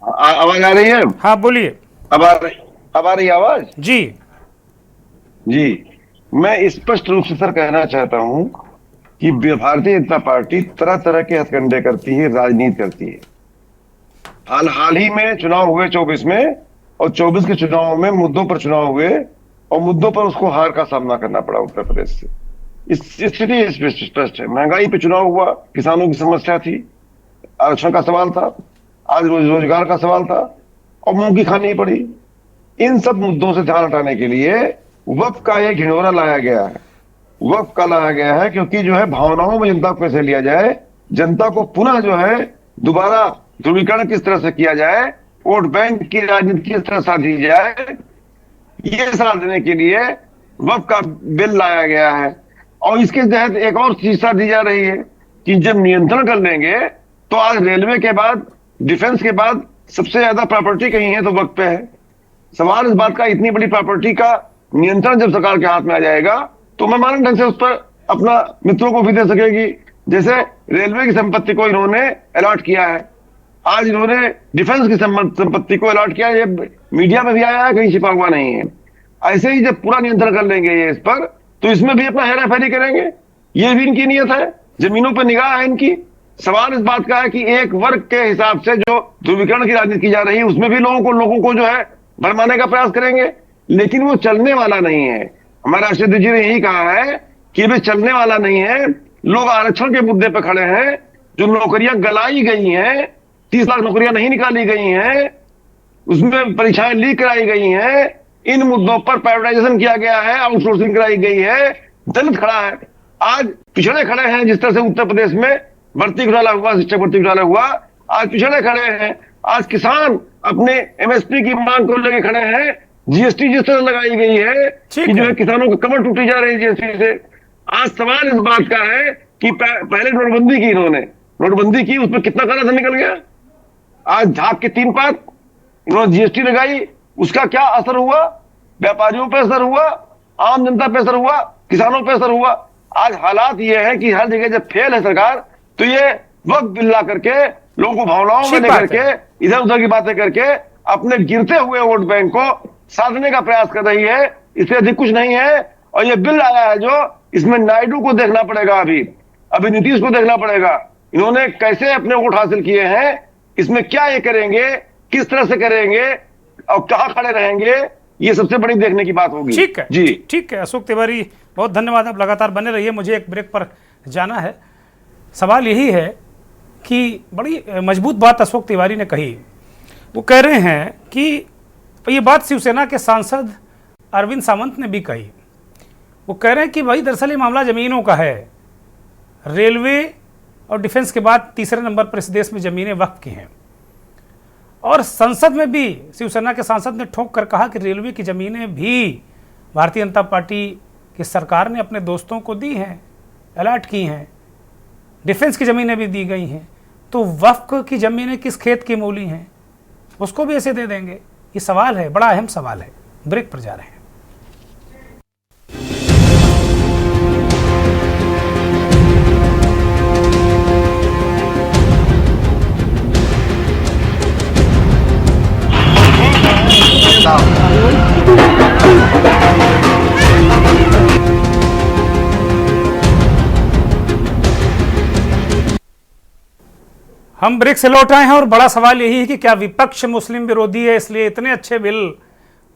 आवाज आ रही है? हाँ बोलिए। अब आ रही आवाज? जी जी, मैं स्पष्ट रूप से सर कहना चाहता हूं कि भारतीय जनता पार्टी तरह तरह के हथकंडे करती है, राजनीति करती है। हाल ही में चुनाव हुए 24 में, और 24 के चुनाव में मुद्दों पर चुनाव हुए और मुद्दों पर उसको हार का सामना करना पड़ा उत्तर प्रदेश से। स्थिति स्पष्ट है। महंगाई पे चुनाव हुआ, किसानों की समस्या थी, आरक्षण का सवाल था, आज रोजगार का सवाल था, और मुंह की खानी पड़ी। इन सब मुद्दों से ध्यान हटाने के लिए वक्फ का एक घिनौरा लाया गया है। वक्फ का लाया गया है क्योंकि जो है भावनाओं में जनता को कैसे लिया जाए, जनता को पुनः जो है दोबारा ध्रुवीकरण किस तरह से किया जाए, वोट बैंक की राजनीति किस तरह साधी जाए, ये साथ देने के लिए वक्फ का बिल लाया गया है। और इसके तहत एक और चीज साथ दी जा रही है कि जब नियंत्रण कर लेंगे तो आज रेलवे के बाद, डिफेंस के बाद सबसे ज्यादा प्रॉपर्टी कहीं है तो वक्फ पे है। सवाल इस बात का, इतनी बड़ी प्रॉपर्टी का नियंत्रण जब सरकार के हाथ में आ जाएगा तो मैं मानक ढंग से उस पर अपना मित्रों को भी दे सकेगी। जैसे रेलवे की संपत्ति को इन्होंने अलॉट किया है, आज इन्होंने डिफेंस की संपत्ति को अलॉट किया है, ये मीडिया में भी आया है, कहीं छिपा हुआ नहीं है। ऐसे ही जब पूरा नियंत्रण कर लेंगे ये इस पर, तो इसमें भी अपना हेरा फेरी करेंगे। ये भी इनकी नीयत है, जमीनों पर निगाह है इनकी। सवाल इस बात का है कि एक वर्ग के हिसाब से जो ध्रुवीकरण की राजनीति की जा रही है उसमें भी लोगों को जो है भरमाने का प्रयास करेंगे, लेकिन वो चलने वाला नहीं है। हमारे राष्ट्रपति जी ने यही कहा है कि वे चलने वाला नहीं है। लोग आरक्षण के मुद्दे पर खड़े हैं, जो नौकरियां गलाई गई हैं, 30 लाख नौकरियां नहीं निकाली गई हैं, उसमें परीक्षाएं लीक कराई गई हैं, इन मुद्दों पर प्राइवेटाइजेशन किया गया है, आउटसोर्सिंग कराई गई है। दलित खड़ा है, आज पिछड़े खड़े हैं। जिस तरह से उत्तर प्रदेश में भर्ती घोटाला हुआ, शिक्षक भर्ती घोटाला हुआ, आज पिछड़े खड़े हैं। आज किसान अपने एमएसपी की मांग को लेकर खड़े हैं। जीएसटी जिस तरह लगाई गई है कि जो है किसानों की कमर टूटी जा रही है जीएसटी से। आज सवाल इस बात का है कि पहले नोटबंदी की, इन्होंने नोटबंदी की, उसमें कितना काला धन निकल गया। आज झाग के 3 पात इन्होंने जीएसटी लगाई, उसका क्या असर हुआ? व्यापारियों पर असर हुआ, आम जनता पर असर हुआ, किसानों पर असर हुआ। आज हालात ये है कि हर जगह जब फेल है सरकार, तो ये वक्त बिल ला करके लोगों को भावनाओं में लेकर के इधर उधर की बातें करके अपने गिरते हुए वोट बैंक को साधने का प्रयास कर रही है। इससे अधिक कुछ नहीं है। और ये बिल आया है जो, इसमें नायडू को देखना पड़ेगा, अभी नीतीश को देखना पड़ेगा, इन्होंने कैसे अपने वोट हासिल किए हैं, इसमें क्या ये करेंगे, किस तरह से करेंगे और कहां खड़े रहेंगे, ये सबसे बड़ी देखने की बात होगी। ठीक है जी, ठीक है अशोक तिवारी, बहुत धन्यवाद। आप लगातार बने रहिए, मुझे एक ब्रेक पर जाना है। सवाल यही है कि बड़ी मजबूत बात अशोक तिवारी ने कही। वो कह रहे हैं कि ये बात शिवसेना के सांसद अरविंद सावंत ने भी कही। वो कह रहे हैं कि भाई दरअसल ये मामला जमीनों का है। रेलवे और डिफेंस के बाद तीसरे नंबर पर इस देश में जमीनें वक्फ की हैं। और संसद में भी शिवसेना के सांसद ने ठोक कर कहा कि रेलवे की जमीनें भी भारतीय जनता पार्टी की सरकार ने अपने दोस्तों को दी हैं, अलॉट की हैं। डिफेंस की ज़मीनें भी दी गई हैं, तो वक्फ की ज़मीनें किस खेत की मूली हैं, उसको भी ऐसे दे देंगे? ये सवाल है, बड़ा अहम सवाल है। ब्रेक पर जा रहे हैं। हम ब्रेक से लौट आए हैं और बड़ा सवाल यही है कि क्या विपक्ष मुस्लिम विरोधी है, इसलिए इतने अच्छे बिल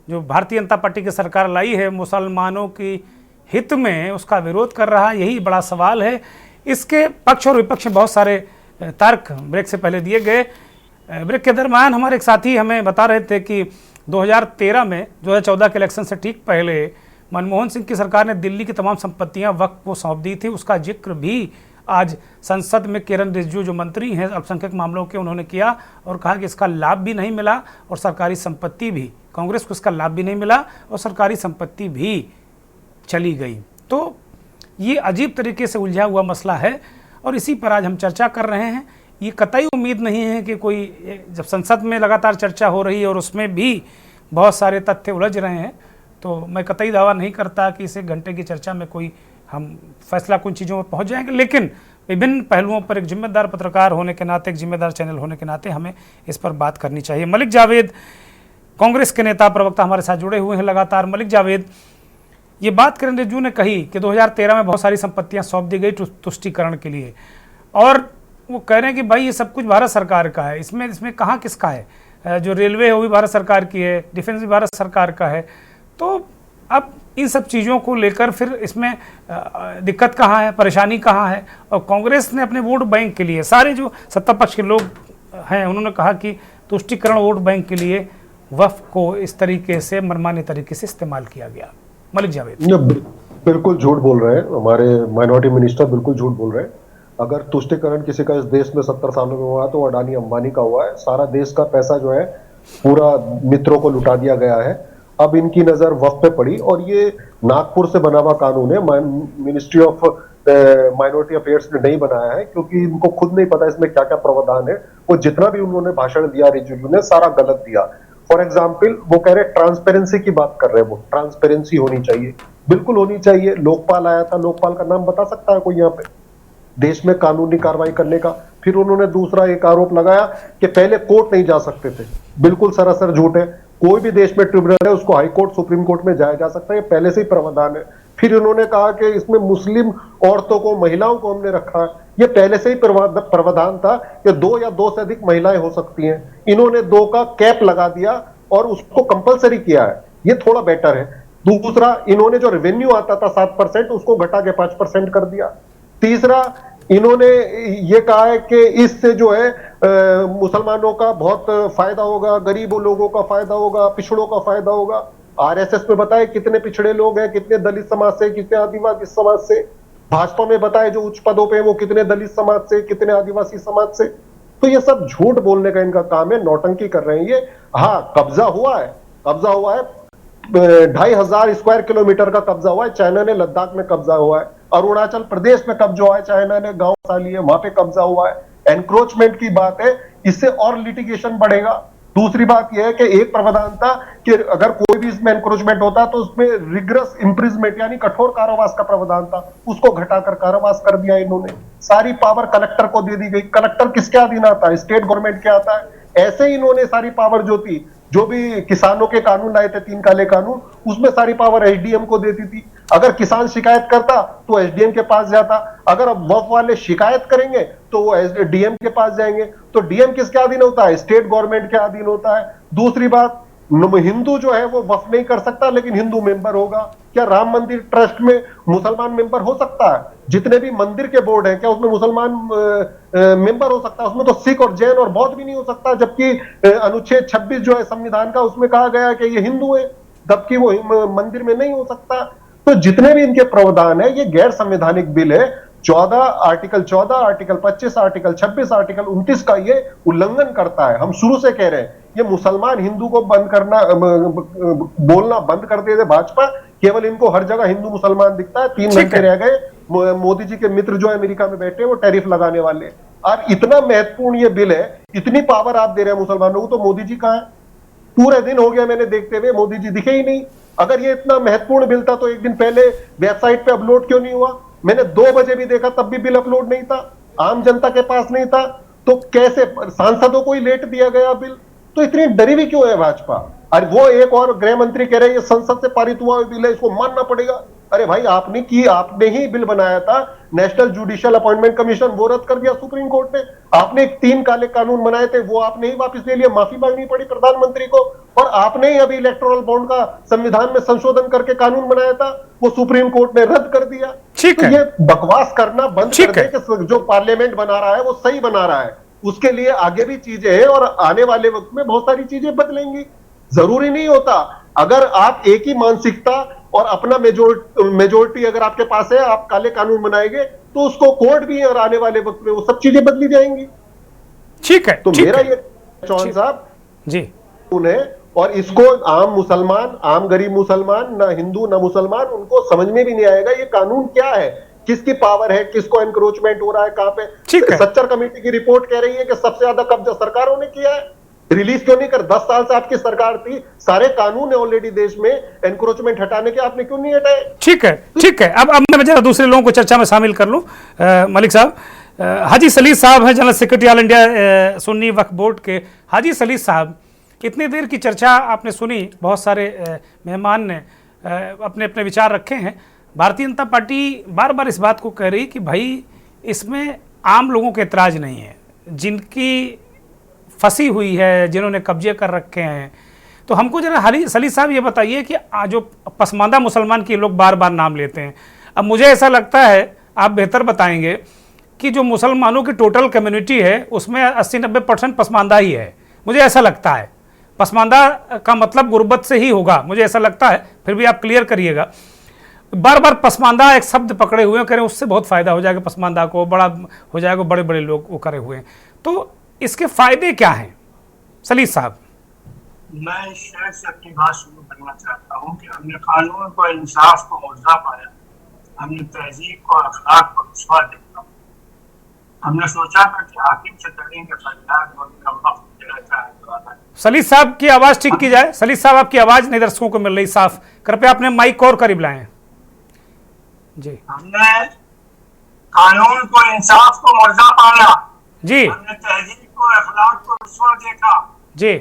जो भारतीय जनता पार्टी की सरकार लाई है मुसलमानों की हित में उसका विरोध कर रहा है? यही बड़ा सवाल है। इसके पक्ष और विपक्ष में बहुत सारे तर्क ब्रेक से पहले दिए गए। ब्रेक के दरमियान हमारे एक साथी हमें बता रहे थे कि 2013 में 2014 के इलेक्शन से ठीक पहले मनमोहन सिंह की सरकार ने दिल्ली की तमाम संपत्तियां वक्फ को सौंप दी थी। उसका जिक्र भी आज संसद में किरण रिजिजू जो मंत्री हैं अल्पसंख्यक मामलों के, उन्होंने किया और कहा कि इसका लाभ भी नहीं मिला और सरकारी संपत्ति भी, कांग्रेस को इसका लाभ भी नहीं मिला और सरकारी संपत्ति भी चली गई। तो ये अजीब तरीके से उलझा हुआ मसला है और इसी पर आज हम चर्चा कर रहे हैं। ये कतई उम्मीद नहीं है कि कोई, जब संसद में लगातार चर्चा हो रही है और उसमें भी बहुत सारे तथ्य उलझ रहे हैं, तो मैं कतई दावा नहीं करता कि इस एक घंटे की चर्चा में कोई हम फैसला कुछ चीज़ों में पहुंच जाएंगे। लेकिन विभिन्न पहलुओं पर एक जिम्मेदार पत्रकार होने के नाते, एक जिम्मेदार चैनल होने के नाते हमें इस पर बात करनी चाहिए। मलिक जावेद कांग्रेस के नेता प्रवक्ता हमारे साथ जुड़े हुए हैं लगातार। मलिक जावेद, ये बात किरण रिजिजू ने कही कि 2013 में बहुत सारी संपत्तियां सौंप दी गई तुष्टिकरण के लिए, और वो कह रहे हैं कि भाई ये सब कुछ भारत सरकार का है, इसमें कहाँ किसका है? जो रेलवे है वो भी भारत सरकार की है, डिफेंस भी भारत सरकार का है। तो अब इन सब चीज़ों को लेकर फिर इसमें दिक्कत कहाँ है, परेशानी कहाँ है? और कांग्रेस ने अपने वोट बैंक के लिए, सारे जो सत्ता पक्ष के लोग हैं उन्होंने कहा कि तुष्टिकरण वोट बैंक के लिए वक्फ को इस तरीके से मनमाने तरीके से इस्तेमाल किया गया। मलिक जावेद बिल्कुल झूठ बोल रहे हैं, हमारे माइनॉरिटी मिनिस्टर बिल्कुल झूठ बोल रहे हैं। अगर तुष्टिकरण किसी का इस देश में 70 सालों में हुआ तो अडानी अंबानी का हुआ है। सारा देश का पैसा जो है पूरा मित्रों को लुटा दिया गया है। अब इनकी नजर वक्फ पे पड़ी और ये नागपुर से बना हुआ कानून है, मिनिस्ट्री ऑफ माइनॉरिटी अफेयर्स ने नहीं बनाया है, क्योंकि इनको खुद नहीं पता इसमें क्या क्या प्रावधान है। वो जितना भी उन्होंने भाषण दिया रिजिजू ने सारा गलत दिया। फॉर एग्जाम्पल वो कह रहे ट्रांसपेरेंसी की बात कर रहे हैं, वो ट्रांसपेरेंसी होनी चाहिए, बिल्कुल होनी चाहिए। लोकपाल आया था, लोकपाल का नाम बता सकता है कोई यहाँ पे देश में कानूनी कार्रवाई करने का? फिर उन्होंने दूसरा एक आरोप लगाया कि पहले कोर्ट नहीं जा सकते थे, बिल्कुल सरासर झूठ है। कोई भी देश में ट्रिब्यूनल है उसको हाई कोर्ट सुप्रीम कोर्ट में जाया जा सकता है, पहले से ही प्रावधान है। फिर उन्होंने कहा कि इसमें मुस्लिम औरतों को, महिलाओं को हमने रखा है, ये पहले से ही प्रावधान था कि 2 या 2 से अधिक महिलाएं हो सकती हैं। इन्होंने 2 का कैप लगा दिया और उसको कंपलसरी किया है, ये थोड़ा बेटर है। दूसरा, इन्होंने जो रेवेन्यू आता था 7% उसको घटा के 5% कर दिया। तीसरा, इन्होंने ये कहा है कि इससे जो है मुसलमानों का बहुत फायदा होगा, गरीबों लोगों का फायदा होगा, पिछड़ों का फायदा होगा। आरएसएस में बताए कितने पिछड़े लोग हैं, कितने दलित समाज से, कितने आदिवासी समाज से। भाजपा में बताए जो उच्च पदों पे वो कितने दलित समाज से, कितने आदिवासी समाज से। तो ये सब झूठ बोलने का इनका काम है, नौटंकी कर रहे हैं ये। हाँ, कब्जा हुआ है 2500 स्क्वायर किलोमीटर का कब्जा हुआ है। चाइना ने लद्दाख में कब्जा हुआ है, अरुणाचल प्रदेश में कब्जा हुआ है, चाइना ने गांव साली है वहां पे कब्जा हुआ है। एनक्रोचमेंट की बात है, इससे और लिटिगेशन बढ़ेगा। दूसरी बात यह है कि एक प्रावधान था कि अगर कोई भी इसमें एनक्रोचमेंट होता तो उसमें रिग्रेस इम्प्रिजमेंट यानी कठोर कारावास का प्रावधान था, उसको घटाकर कारावास कर दिया इन्होंने। सारी पावर कलेक्टर को दे दी गई। कलेक्टर किसके अधीन आता है? स्टेट गवर्नमेंट के आता है। ऐसे ही इन्होंने सारी पावर जो थी, जो भी किसानों के कानून लाए थे 3 काले कानून, उसमें सारी पावर एसडीएम को देती थी। अगर किसान शिकायत करता तो एसडीएम के पास जाता, अगर अब वफ वाले शिकायत करेंगे तो वो डीएम के पास जाएंगे। तो डीएम किसके अधीन होता है? स्टेट गवर्नमेंट के अधीन होता है। दूसरी बात, हिंदू जो है वो वफ नहीं कर सकता लेकिन हिंदू मेंबर होगा। क्या राम मंदिर ट्रस्ट में मुसलमान मेंबर हो सकता है? जितने भी मंदिर के बोर्ड हैं क्या उसमें मुसलमान मेंबर हो सकता है? उसमें तो सिख और जैन और बौद्ध भी नहीं हो सकता, जबकि अनुच्छेद 26 जो है संविधान का उसमें कहा गया है कि ये हिंदू है, जबकि वो मंदिर में नहीं हो सकता। तो जितने भी इनके प्रावधान है ये गैर संवैधानिक बिल है। 14 आर्टिकल 14, आर्टिकल 25, आर्टिकल 26, आर्टिकल 29 का ये उल्लंघन करता है। हम शुरू से कह रहे हैं ये मुसलमान हिंदू को बंद करना, बोलना बंद कर दे भाजपा। केवल इनको हर जगह हिंदू मुसलमान दिखता है। 3 घंटे रह गए, मोदी जी के मित्र जो अमेरिका में बैठे वो टैरिफ लगाने वाले। और इतना महत्वपूर्ण ये बिल है, इतनी पावर आप दे रहे हैं मुसलमानों को, तो मोदी जी कहां है? पूरे दिन हो गया मैंने देखते हुए, मोदी जी दिखे ही नहीं। अगर ये इतना महत्वपूर्ण बिल था तो एक दिन पहले वेबसाइट पे अपलोड क्यों नहीं हुआ? मैंने 2 बजे भी देखा तब भी बिल अपलोड नहीं था, आम जनता के पास नहीं था। तो कैसे सांसदों को ही लेट दिया गया बिल? तो इतनी डरी हुई क्यों है भाजपा? और वो एक और गृह मंत्री कह रहे हैं ये संसद से पारित हुआ बिल है, इसको मानना पड़ेगा। अरे भाई आपने ही बिल बनाया था, नेशनल जुडिशियल अपॉइंटमेंट कमीशन, वो रद्द कर दिया सुप्रीम कोर्ट ने। आपने 3 काले कानून बनाए थे, वो आपने ही वापस ले लिया, माफी मांगनी पड़ी प्रधानमंत्री को। और आपने ही अभी इलेक्टोरल बॉन्ड का संविधान में संशोधन करके कानून बनाया था, वो सुप्रीम कोर्ट ने रद्द कर दिया। तो ये बकवास करना बंद कर दे कि जो पार्लियामेंट बना रहा है वो सही बना रहा है। उसके लिए आगे भी चीजें हैं और आने वाले वक्त में बहुत सारी चीजें बदलेंगी। जरूरी नहीं होता, अगर आप एक ही मानसिकता और अपना मेजोरिटी अगर आपके पास है, आप काले कानून बनाएंगे तो उसको कोर्ट भी और आने वाले वक्त में वो सब चीजें बदली जाएंगी। ठीक है। तो मेरा ये चौहान साहब जी उन्हें, और इसको आम मुसलमान, आम गरीब मुसलमान, ना हिंदू ना मुसलमान, उनको समझ में भी नहीं आएगा ये कानून क्या है, किसकी पावर है, किसको एनक्रोचमेंट हो रहा है, कहां पे। सच्चर कमेटी की रिपोर्ट कह रही है कि सबसे ज्यादा कब्जा सरकारों ने किया है। रिलीज क्यों नहीं कर? 10 साल से आपकी सरकार थी, सारे कानून है ऑलरेडी देश में एनक्रोचमेंट हटाने के, आपने क्यों नहीं हटाए? ठीक है। अब मैं जरा दूसरे लोगों को चर्चा में शामिल कर लूं। मलिक साहब, हाजी सलीद साहब हैं general secretary all India Sunni Waqf board के। हाजी सलीद साहब, इतनी देर की चर्चा आपने सुनी, बहुत सारे मेहमान ने अपने अपने विचार रखे हैं। भारतीय जनता पार्टी बार बार इस बात को कह रही कि भाई इसमें आम लोगों के एतराज नहीं है, जिनकी फंसी हुई है, जिन्होंने कब्जे कर रखे हैं। तो हमको जरा सलीद साहब ये बताइए कि जो पसमानदा मुसलमान की लोग बार बार नाम लेते हैं, अब मुझे ऐसा लगता है, आप बेहतर बताएंगे, कि जो मुसलमानों की टोटल कम्युनिटी है उसमें 80-90% पसमानदा ही है। मुझे ऐसा लगता है पसमानदा का मतलब गुर्बत से ही होगा, मुझे ऐसा लगता है, फिर भी आप क्लियर करिएगा। बार बार पसमानदा एक शब्द पकड़े हुए हैं, कह रहे हैं उससे बहुत फ़ायदा हो जाएगा, पसमानदा को बड़ा हो जाएगा, बड़े बड़े लोग वो करे हुए हैं। तो इसके फायदे क्या हैं सलीद साहब? मैं शेर से अपनी बात शुरू करना चाहता हूँ कि हमने कानून को, इंसाफ को मुर्दा पाया, हमने तहजीब को, अखलाक को रुस्वा देखा। हमने सोचा था कि हाकिम से करेंगे फरियाद और उनका वक्त रहता है तो आता है। सलीद साहब की आवाज़ ठीक की जाए। सलीद साहब, आपकी आवाज़ नहीं दर्शकों को मिल रही साफ, कृपया अपने माइक और करीब लाएं जी। हमने कानून को, इंसाफ को मुर्दा पाया जी, हमने तहजीब को, अखलाक को रुस्वा देखा जी,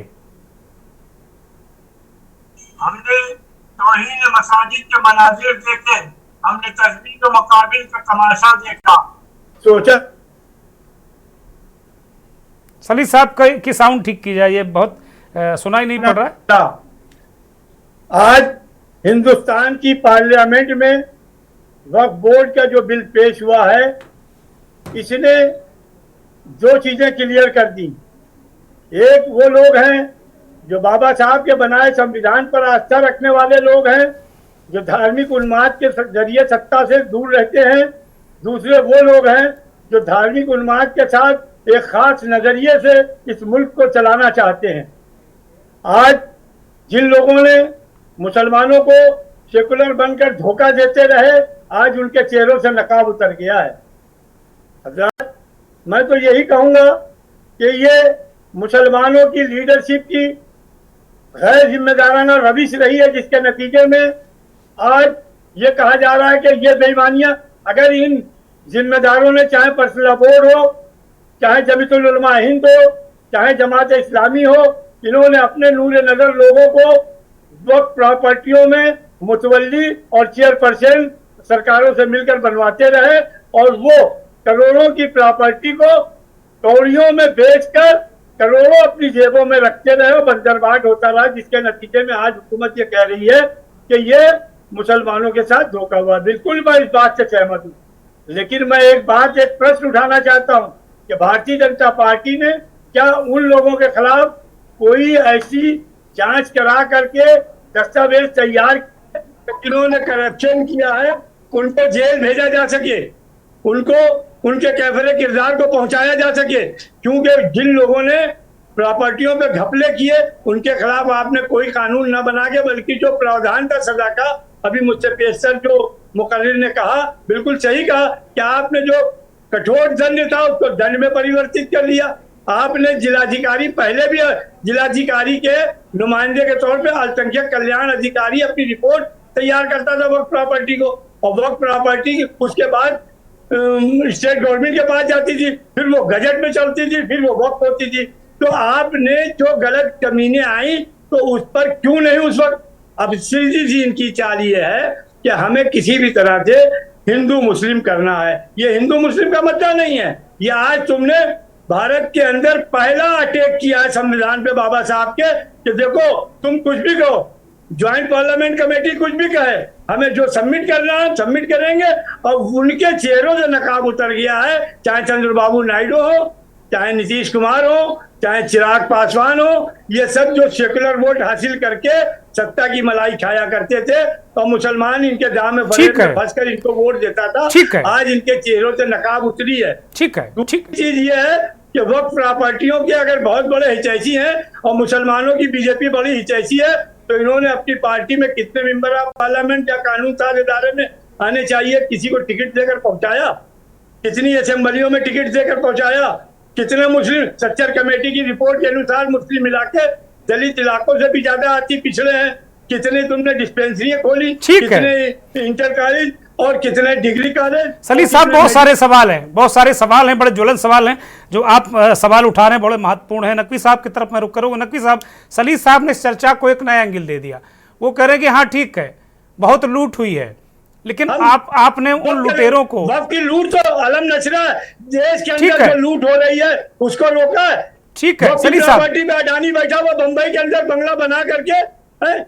हमने तौहीन मसाजिद के मनाजिर देखे, हमने तस्वीर के मुकाबिल का तमाशा देखा। सोचा सलीद साहब की साउंड ठीक की जाए, ये बहुत सुनाई नहीं पड़ रहा है। आज हिंदुस्तान की पार्लियामेंट में वक्फ बोर्ड का जो बिल पेश हुआ है, इसने 2 चीजें क्लियर कर दी। एक, वो लोग हैं जो बाबा साहब के बनाए संविधान पर आस्था रखने वाले लोग हैं, जो धार्मिक उन्माद के जरिए सत्ता से दूर रहते हैं। दूसरे वो लोग हैं जो धार्मिक उन्माद के साथ एक खास नजरिए से इस मुल्क को चलाना चाहते हैं। आज जिन लोगों ने मुसलमानों को सेकुलर बनकर धोखा देते रहे, आज उनके चेहरों से नकाब उतर गया है। हज़रत, मैं तो यही कहूंगा कि ये मुसलमानों की लीडरशिप की गैर जिम्मेदाराना रविश रही है, जिसके नतीजे में आज ये कहा जा रहा है कि ये बेईमानियां, अगर इन जिम्मेदारों ने, चाहे पर्सनल बोर्ड हो, चाहे जमीयतुल उलमा हिंद हो, चाहे जमात इस्लामी हो, इन्होंने अपने नूरे नजर लोगों को वक्फ प्रॉपर्टियों में मुतवल्ली और चेयरपर्सन सरकारों से मिलकर बनवाते रहे और वो करोड़ों की प्रॉपर्टी को कौड़ियों में बेचकर करोड़ों अपनी जेबों में रखते रहे और बंदरबाट होता रहा, जिसके नतीजे में आज हुकूमत ये कह रही है कि ये मुसलमानों के साथ धोखा हुआ। बिल्कुल मैं इस बात से सहमत हूँ, लेकिन मैं एक प्रश्न उठाना चाहता हूँ कि भारतीय जनता पार्टी ने क्या उन लोगों के खिलाफ कोई ऐसी जांच करा करके दस्तावेज तैयार जिन्होंने करप्शन किया है उनको जेल भेजा जा सके, उनको उनके कैफरे किरदार को पहुंचाया जा सके, क्योंकि जिन लोगों ने प्रॉपर्टियों पे घपले किए उनके खिलाफ आपने कोई कानून न बना के, बल्कि जो प्रावधान था सजा का, अभी मुझसे पेशतर जो मुकर्रिर ने कहा बिल्कुल सही कहा कि आपने जो कठोर दंड था उसको दंड में परिवर्तित कर लिया। आपने जिलाधिकारी, पहले भी जिलाधिकारी के नुमाइंदे के तौर पे अल्पसंख्यक कल्याण अधिकारी अपनी रिपोर्ट तैयार करता था वक्फ प्रॉपर्टी को, और वक्फ प्रॉपर्टी उसके बाद स्टेट गवर्नमेंट के पास जाती थी, फिर वो गजट में चलती थी, फिर वो वक्फ होती थी। तो आपने जो गलत जमीनें आई तो उस पर क्यों नहीं उस वक्त, अब सीधी सी इनकी चाल ये है कि हमें किसी भी तरह से हिंदू मुस्लिम करना है। ये हिंदू मुस्लिम का मुद्दा नहीं है, ये आज तुमने भारत के अंदर पहला अटैक किया है संविधान पे बाबा साहब के, कि देखो तुम कुछ भी कहो, ज्वाइंट पार्लियामेंट कमेटी कुछ भी कहे, हमें जो सबमिट करना है सबमिट करेंगे। और उनके चेहरों से नकाब उतर गया है, चाहे चंद्रबाबू नायडू हो, चाहे नीतीश कुमार हो, चाहे चिराग पासवान हो, ये सब जो सेकुलर वोट हासिल करके सत्ता की मलाई खाया करते थे और मुसलमान इनके दाम में फंस कर इनको वोट देता था, आज इनके चेहरों से नकाब उतरी है। दूसरी चीज ये है कि वक्फ प्रॉपर्टियों के अगर बहुत बड़े हितैषी हैं और मुसलमानों की बीजेपी बड़ी हितैषी है, तो इन्होंने अपनी पार्टी में कितने मेंबर ऑफ पार्लियामेंट या कानून साज इदारे में आने चाहिए किसी को टिकट देकर पहुंचाया, कितनी असेंबलियों में टिकट देकर पहुंचाया, कितने मुस्लिम सच्चर कमेटी की रिपोर्ट के अनुसार मुस्लिम इलाके दलित इलाकों से भी ज्यादा अति पिछड़े हैं, कितने तुमने डिस्पेंसरियां खोली, कितने इंटर कॉलेज और कितने डिग्री कॉलेज। सलीम साहब बहुत सारे सवाल हैं, बहुत सारे सवाल हैं, बड़े ज्वलंत सवाल हैं जो आप सवाल उठा रहे हैं, बड़े महत्वपूर्ण हैं। नकवी साहब की तरफ मैं रुक करूंगा। नकवी साहब, सलीम साहब ने इस चर्चा को एक नया एंगल दे दिया। वो कह रहे हैं कि हाँ ठीक है बहुत लूट हुई है, लेकिन आपने उन लुटेरों को, वक्त की लूट तो अलम नशरा देश के अंदर जो लूट हो रही है उसको रोका है। ठीक है सलीम साहब, अडानी बैठा हुआ बंबई के अंदर बंगला बना करके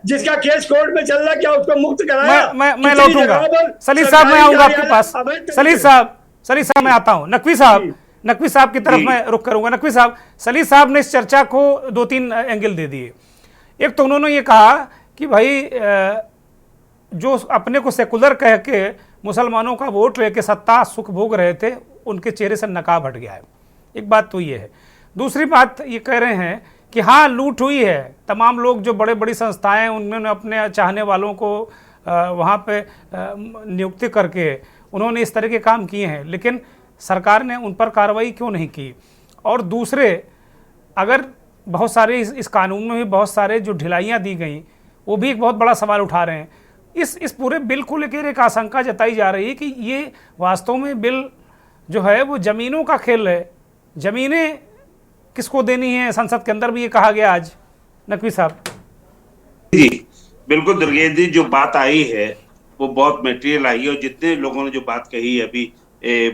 जिसका केस कोर्ट में चल रहा, क्या उसको मुक्त कराया? मैं लौटूंगा सलीम साहब, मैं आऊंगा आपके पास। सलीम साहब मैं आता हूं। नकवी साहब की तरफ मैं रुक करूंगा। नकवी साहब, सलीम साहब ने इस चर्चा को 2-3 एंगल दे दिए। एक तो उन्होंने ये कहा कि भाई जो अपने को सेकुलर कह के मुसलमानों का वोट लेके सत्ता सुख भोग रहे थे उनके चेहरे से नकाब हट गया है। एक बात तो ये है। दूसरी बात ये कह रहे हैं कि हाँ लूट हुई है, तमाम लोग जो बड़े बड़ी संस्थाएं उन्होंने अपने चाहने वालों को वहाँ पे नियुक्ति करके उन्होंने इस तरह के काम किए हैं, लेकिन सरकार ने उन पर कार्रवाई क्यों नहीं की? और दूसरे, अगर बहुत सारे इस कानून में भी बहुत सारे जो ढिलाइयाँ दी गई वो भी एक बहुत बड़ा सवाल उठा रहे हैं। इस पूरे बिल को लेकर एक आशंका जताई जा रही है कि ये वास्तव में बिल जो है वो ज़मीनों का खेल है। ज़मीनें किसको देनी है, संसद के अंदर भी ये कहा गया आज। नकवी साहब जी बिल्कुल दुर्गेश जी, जो बात आई है वो बहुत मटेरियल आई है, और जितने लोगों ने जो बात कही अभी,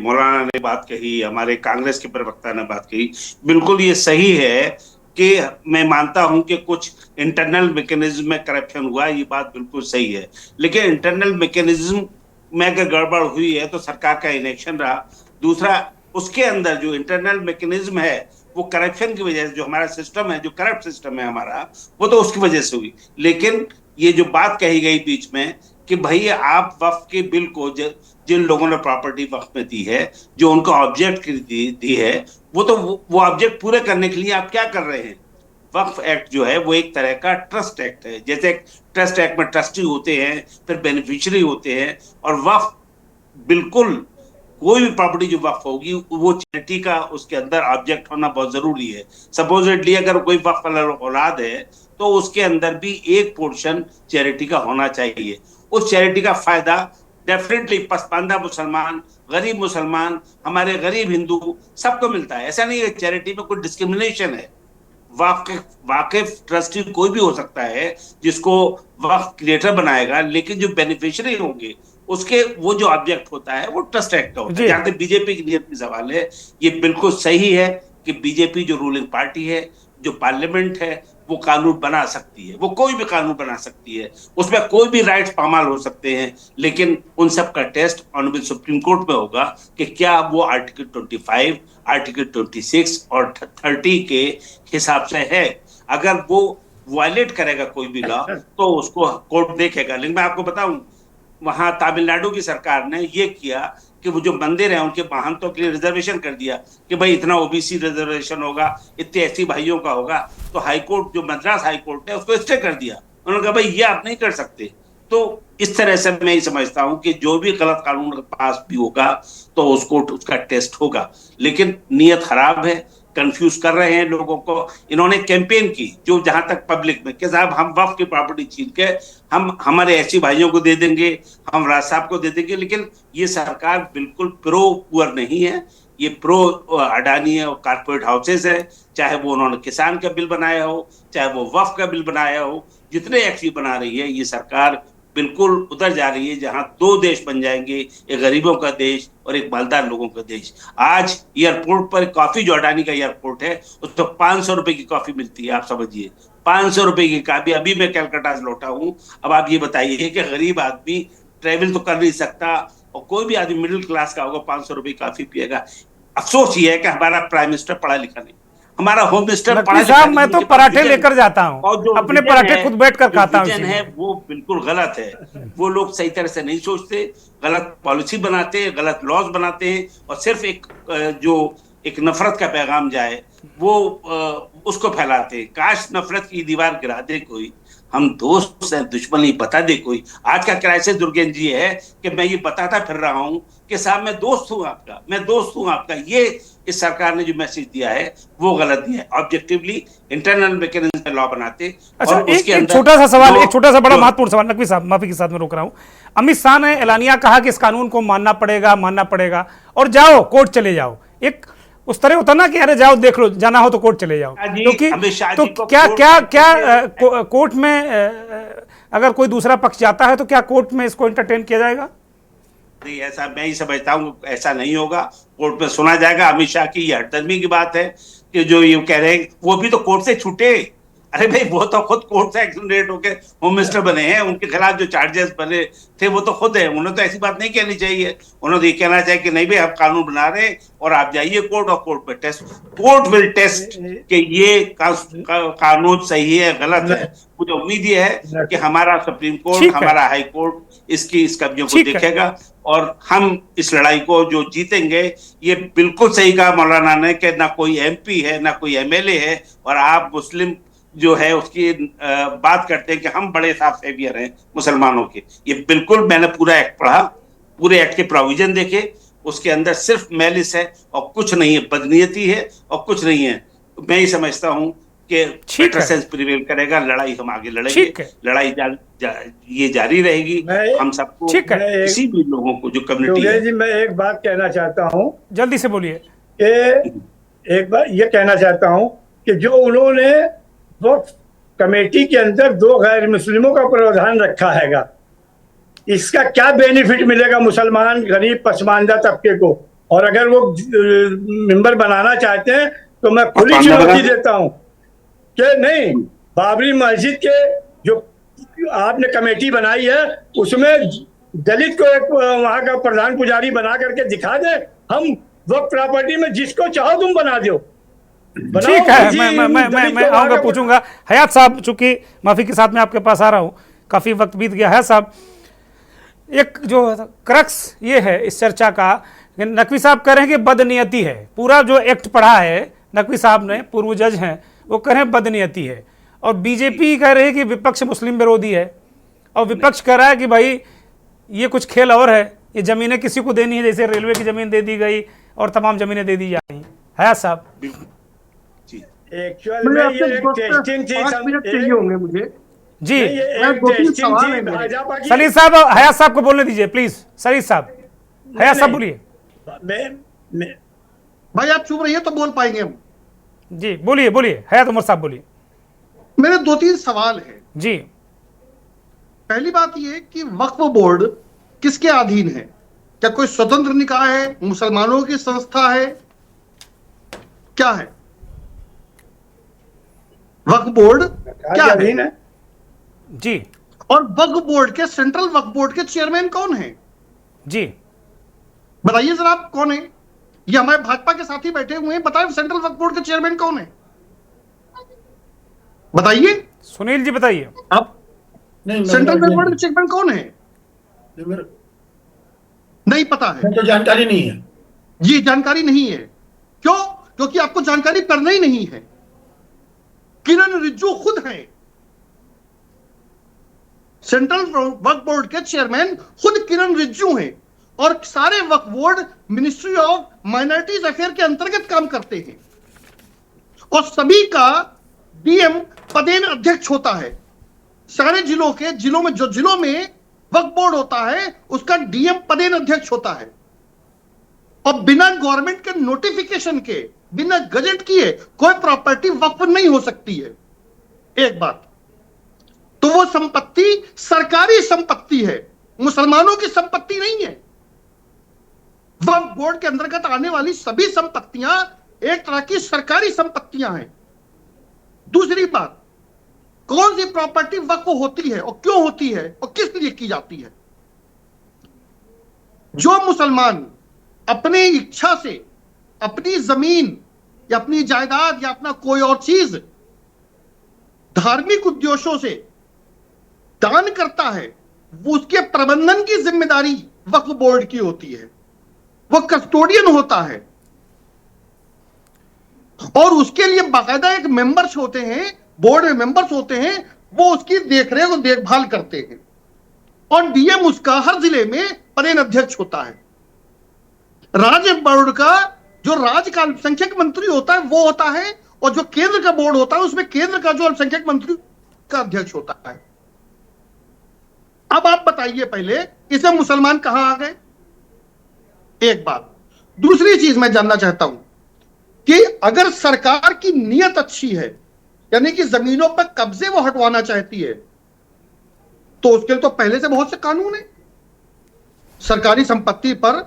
मौलाना ने बात कही, हमारे कांग्रेस के प्रवक्ता ने बात कही, बिल्कुल ये सही है कि मैं मानता हूं कि कुछ इंटरनल मैकेनिज्म में करप्शन हुआ, ये बात बिल्कुल सही है, लेकिन इंटरनल मैकेनिज्म में अगर गड़बड़ हुई है तो सरकार का इनेक्शन रहा। दूसरा, उसके अंदर जो इंटरनल मैकेनिज्म है वो करप्शन की वजह से, जो हमारा सिस्टम है, जो करप्ट सिस्टम है हमारा, वो तो उसकी वजह से हुई। लेकिन ये जो बात कही गई बीच में कि भाई आप वक्फ के बिल को जिन लोगों ने प्रॉपर्टी वक्फ में दी है, जो उनको ऑब्जेक्ट दी है, वो ऑब्जेक्ट पूरे करने के लिए आप क्या कर रहे हैं? वक्फ एक्ट जो है वो एक तरह का ट्रस्ट एक्ट है। जैसे ट्रस्ट एक्ट में ट्रस्टी होते हैं, फिर बेनिफिशियरी होते हैं, और वक्फ बिल्कुल कोई भी प्रॉपर्टी जो वक्फ होगी वो चैरिटी का उसके अंदर ऑब्जेक्ट होना बहुत जरूरी है। सपोजिटली अगर कोई वक्फ वाला औलाद है तो उसके अंदर भी एक पोर्शन चैरिटी का होना चाहिए। उस चैरिटी का फायदा डेफिनेटली पसमानदा मुसलमान, गरीब मुसलमान, हमारे गरीब हिंदू सबको मिलता है। ऐसा नहीं है चैरिटी में कोई डिस्क्रिमिनेशन है। वाकिफ ट्रस्टी कोई भी हो सकता है जिसको वक्फ क्रिएटर बनाएगा, लेकिन जो बेनिफिशियरी होंगे उसके वो जो ऑब्जेक्ट होता है वो ट्रस्ट एक्ट का होता है। जहां तक बीजेपी की नियत की सवाल है, ये बिल्कुल सही है कि बीजेपी जो रूलिंग पार्टी है, जो पार्लियामेंट है, वो कानून बना सकती है, वो कोई भी कानून बना सकती है, उसमें कोई भी राइट्स पामाल हो सकते हैं, लेकिन उन सब का टेस्ट ऑनरेबल सुप्रीम कोर्ट में होगा कि क्या वो आर्टिकल 25, आर्टिकल 26 और 30 के हिसाब से है। अगर वो वायलेट करेगा कोई भी लॉ तो उसको कोर्ट देखेगा। लेकिन मैं आपको बताऊं, वहां तमिलनाडु की सरकार ने ये किया कि वो जो मंदिर है उनके महंतों के लिए रिजर्वेशन कर दिया कि भाई इतना ओबीसी रिजर्वेशन होगा, इतने एससी भाइयों का होगा। तो हाईकोर्ट, जो मद्रास हाईकोर्ट ने उसको स्टे कर दिया। उन्होंने कहा भाई ये आप नहीं कर सकते। तो इस तरह से मैं ये समझता हूं कि जो भी गलत कानून पास भी होगा तो उसको उसका टेस्ट होगा। लेकिन नीयत खराब है, कंफ्यूज कर रहे हैं लोगों को। इन्होंने कैंपेन की जो जहां तक पब्लिक में कि साहब हम वक्फ की प्रॉपर्टी छीन के हम हमारे ऐसी भाइयों को दे देंगे, हम राज साहब को दे देंगे। लेकिन ये सरकार बिल्कुल प्रो पुअर नहीं है, ये प्रो अडानी और कारपोरेट हाउसेस है। चाहे वो उन्होंने किसान का बिल बनाया हो, चाहे वो वक्फ का बिल बनाया हो, जितने एक्ट बना रही है ये सरकार बिल्कुल उधर जा रही है जहां दो देश बन जाएंगे, एक गरीबों का देश और एक मालदार लोगों का देश। आज एयरपोर्ट पर कॉफी, जो अडानी का एयरपोर्ट है, उस तो 500 रुपए की कॉफी मिलती है। आप समझिए 500 रुपए की कॉफी। अभी मैं कलकत्ता से लौटा हूं। अब आप ये बताइए कि गरीब आदमी ट्रेवल तो कर नहीं सकता और कोई भी आदमी मिडिल क्लास का होगा 500 रुपए की कॉफी पिएगा। अफसोस ये है कि हमारा प्राइम मिनिस्टर पढ़ा लिखा नहीं, हमारा होम मिनिस्टर पढ़ा लिखा नहीं। मैं तो पराठे लेकर जाता हूँ, अपने पराठे खुद बैठकर खाता हूँ। है वो बिल्कुल गलत है। वो लोग सही तरह से नहीं सोचते, गलत पॉलिसी बनाते हैं, गलत लॉज बनाते हैं और सिर्फ एक नफरत का पैगाम जाए वो उसको फैलाते हैं। काश नफरत की दीवार गिरा दे कोई, हम दोस्त हैं, दुश्मनी बता दे कोई। आज का क्राइसिस दुर्गेश जी है कि मैं ये बताता फिर रहा हूं कि साहब मैं दोस्त हूं आपका, मैं दोस्त हूं आपका। ये इस सरकार ने जो मैसेज दिया है वो गलत दिया है। ऑब्जेक्टिवली इंटरनल मैकेनिज्म पे लॉ बनाते। अच्छा, एक छोटा सा सवाल, एक छोटा सा बड़ा महत्वपूर्ण सवाल नकवी साहब, माफी के साथ में रोक रहा हूं। अमित शाह ने एलानिया कहा कि इस कानून को मानना पड़ेगा और जाओ कोर्ट चले जाओ। एक उस तरह होता ना कि अरे जाओ देख लो, जाना हो तो कोर्ट चले जाओ। क्योंकि तो क्या कोर्ट में अगर कोई दूसरा पक्ष जाता है तो क्या कोर्ट में इसको एंटरटेन किया जाएगा? नहीं, ऐसा मैं ही समझता हूं, ऐसा नहीं होगा। कोर्ट में सुना जाएगा। अमित शाह की ये हटदर्मी की बात है कि जो ये कह रहे हैं वो भी तो कोर्ट से छूटे। अरे भाई वो तो खुद कोर्ट से एक्सोनरेट होके होम मिनिस्टर बने हैं, उनके खिलाफ जो चार्जेस बने थे वो तो खुद है। उन्होंने तो ऐसी बात नहीं कहनी चाहिए। उन्होंने तो ये कहना चाहिए कि नहीं भाई हम कानून बना रहे हैं और आप जाइए कोर्ट और कोर्ट में टेस्ट, कोर्ट विल टेस्ट कि ये कानून सही है गलत है। मुझे उम्मीद ये है कि हमारा सुप्रीम कोर्ट, हमारा हाई कोर्ट इस कब्जों को देखेगा और हम इस लड़ाई को जो जीतेंगे। ये बिल्कुल सही कहा मौलाना ने कि ना कोई MP है ना कोई MLA है और आप मुस्लिम जो है उसकी बात करते हैं कि हम बड़े साफ सेवियर हैं मुसलमानों के। ये बिल्कुल, मैंने पूरा एक्ट पढ़ा, पूरे एक्ट के प्रोविजन देखे, उसके अंदर सिर्फ मैलिस है और कुछ नहीं है, बदनीयती है और कुछ नहीं है। मैं ही समझता हूं कि बेटर सेंस प्रिवेल करेगा। लड़ाई हम आगे लड़ेंगे, लड़ाई ये जारी रहेगी। हम सबको, किसी भी लोगों को जो कम्युनिटी है। जी मैं एक बात कहना चाहता हूं, जल्दी से बोलिए। एक बात ये कहना चाहता हूं कि जो उन्होंने वक्फ कमेटी के अंदर 2 गैर मुस्लिमों का प्रावधान रखा हैगा, इसका क्या बेनिफिट मिलेगा मुसलमान गरीब पसमानदा तबके को? और अगर वो मेंबर बनाना चाहते हैं तो मैं खुली चुनौती देता हूं कि नहीं, बाबरी मस्जिद के जो आपने कमेटी बनाई है उसमें दलित को एक वहां का प्रधान पुजारी बना करके दिखा दे। हम वक्फ प्रॉपर्टी में जिसको चाहो तुम बना दो। ठीक है, मैं आऊंगा, पूछूंगा। हयात साहब, चूंकि माफी के साथ में आपके पास आ रहा हूं, काफी वक्त बीत गया है साहब। एक जो क्रक्स ये है इस चर्चा का, नकवी साहब कह रहे हैं कि बदनीयती है। पूरा जो एक्ट पढ़ा है नकवी साहब ने, पूर्व जज हैं, वो कह रहे हैं बदनीयती है। और बीजेपी कह रही है कि विपक्ष मुस्लिम विरोधी है और विपक्ष कह रहा है कि भाई ये कुछ खेल और है, ये जमीनें किसी को देनी है, जैसे रेलवे की जमीन दे दी गई और तमाम जमीनें दे दी जा रही हैं। हयात साहब एक्चुअल में ये एक टेस्टिंग थी, 5 मिनट चाहिए होंगे मुझे जी। सलीम सलीम साहब, हयात साहब को बोलने दीजिए प्लीज। सलीम साहब, हयात साहब बोलिए। भाई आप चुप रहिए तो बोल पाएंगे हम। जी बोलिए बोलिए, हयात उमर साहब बोलिए। मेरे 2-3 सवाल है जी। पहली बात यह कि वक्फ बोर्ड किसके अधीन है? क्या कोई स्वतंत्र निकाय है, मुसलमानों की संस्था है, क्या है वक्फ बोर्ड? क्या अधीन है जी? और वक्फ बोर्ड के, सेंट्रल वक्फ बोर्ड के चेयरमैन कौन है जी? बताइए जरा, आप कौन है? ये हमारे भाजपा के साथी बैठे हुए हैं, बताइए सेंट्रल वक्फ बोर्ड के चेयरमैन कौन है, बताइए। सुनील जी बताइए। अब सेंट्रल वक्फ बोर्ड के चेयरमैन कौन है? नहीं पता है, तो जानकारी नहीं है जी, जानकारी नहीं है। क्यों? क्योंकि आपको जानकारी करना ही नहीं है। किरण रिज्जू खुद हैं सेंट्रल वक्फ बोर्ड के चेयरमैन, खुद किरण रिज्जू हैं, और सारे Waqf board ministry of minorities affair के अंतर्गत काम करते हैं, और सभी का डीएम पदेन अध्यक्ष होता है। सारे जिलों में जो जिलों में वक्फ बोर्ड होता है उसका डीएम पदेन अध्यक्ष होता है, और बिना गवर्नमेंट के नोटिफिकेशन के, बिना गजट किए कोई प्रॉपर्टी वक्फ नहीं हो सकती है। एक बात तो वो संपत्ति सरकारी संपत्ति है, मुसलमानों की संपत्ति नहीं है। वक्फ बोर्ड के अंतर्गत आने वाली सभी संपत्तियां एक तरह की सरकारी संपत्तियां हैं। दूसरी बात, कौन सी प्रॉपर्टी वक्फ होती है और क्यों होती है और किस लिए की जाती है? जो मुसलमान अपनी इच्छा से अपनी जमीन या अपनी जायदाद या अपना कोई और चीज धार्मिक उद्देश्यों से दान करता है, वो उसके प्रबंधन की जिम्मेदारी वक्फ बोर्ड की होती है। वो कस्टोडियन होता है, और उसके लिए बाकायदा एक मेंबर्स होते हैं, बोर्ड में मेंबर्स होते हैं, वो उसकी देखरेख और देखभाल करते हैं, और डीएम उसका हर जिले में पदेन अध्यक्ष होता है। राज्य बोर्ड का जो राज्य का अल्पसंख्यक मंत्री होता है वो होता है, और जो केंद्र का बोर्ड होता है उसमें केंद्र का जो अल्पसंख्यक मंत्री का अध्यक्ष होता है। अब आप बताइए पहले, इसमें मुसलमान कहां आ गए? एक बात। दूसरी चीज मैं जानना चाहता हूं कि अगर सरकार की नीयत अच्छी है, यानी कि जमीनों पर कब्जे वो हटवाना चाहती है, तो उसके लिए तो पहले से बहुत से कानून है। सरकारी संपत्ति पर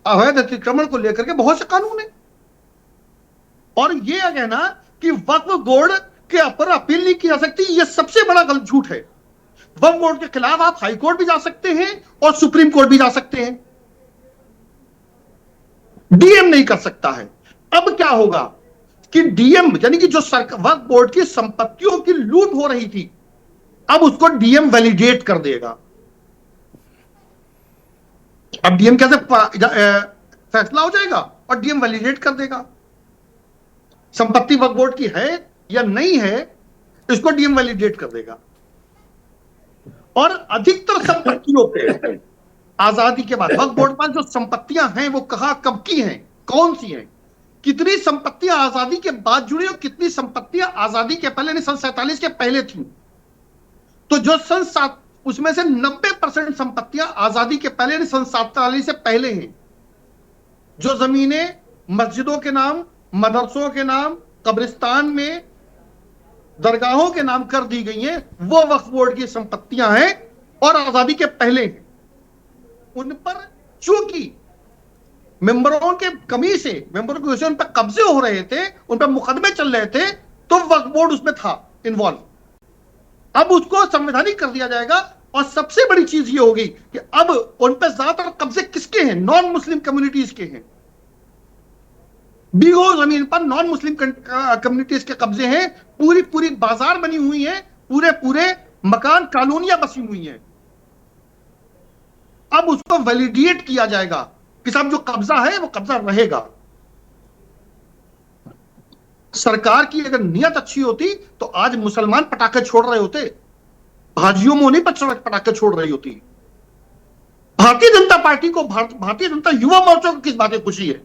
अवैध अतिक्रमण को लेकर के बहुत से कानून है, और ये है ना कि वक्फ बोर्ड के ऊपर अपील नहीं की जा सकती, यह सबसे बड़ा गलत झूठ है। वक्फ बोर्ड के खिलाफ आप हाई कोर्ट भी जा सकते हैं और सुप्रीम कोर्ट भी जा सकते हैं, डीएम नहीं कर सकता है। अब क्या होगा कि डीएम, यानी कि जो वक्फ बोर्ड की संपत्तियों की लूट हो रही थी, अब उसको डीएम वैलिडेट कर देगा। अब डीएम कैसे फैसला हो जाएगा और डीएम वैलिडेट कर देगा संपत्ति वक्फ बोर्ड की है या नहीं है, इसको डीएम वैलिडेट कर देगा। और अधिकतर संपत्तियों पे आजादी के बाद वक्फ बोर्ड पर जो संपत्तियां हैं वो कहां कब की हैं, कौन सी हैं, कितनी संपत्तियां आजादी के बाद जुड़ी और कितनी संपत्तियां आजादी के पहले, सन 47 के पहले थी। तो जो उसमें से 90% संपत्तियां आजादी के पहले, सन 47 से पहले हैं। जो जमीनें मस्जिदों के नाम, मदरसों के नाम, कब्रिस्तान में दरगाहों के नाम कर दी गई हैं, वो वक्फ बोर्ड की संपत्तियां हैं और आजादी के पहले हैं। उन पर चूंकि मेंबरों के कमी से, मेंबरों की वजह से उन पर कब्जे हो रहे थे, उन पर मुकदमे चल रहे थे, तो वक्फ बोर्ड उसमें था इन्वॉल्व। अब उसको संवैधानिक कर दिया जाएगा, और सबसे बड़ी चीज ये होगी कि अब उन पर ज्यादातर कब्जे किसके हैं? नॉन मुस्लिम कम्युनिटीज के हैं। बीघों जमीन पर नॉन मुस्लिम कम्युनिटीज के कब्जे हैं, पूरी पूरी बाजार बनी हुई है, पूरे पूरे मकान कॉलोनियां बसी हुई हैं। अब उसको वैलिडेट किया जाएगा कि साहब जो कब्जा है वो कब्जा रहेगा। सरकार की अगर नियत अच्छी होती तो आज मुसलमान पटाखे छोड़ रहे होते, भाजियों में नहीं पटाखे छोड़ रही होती। भारतीय जनता पार्टी को, भारतीय जनता युवा मोर्चा को किस बात की खुशी है?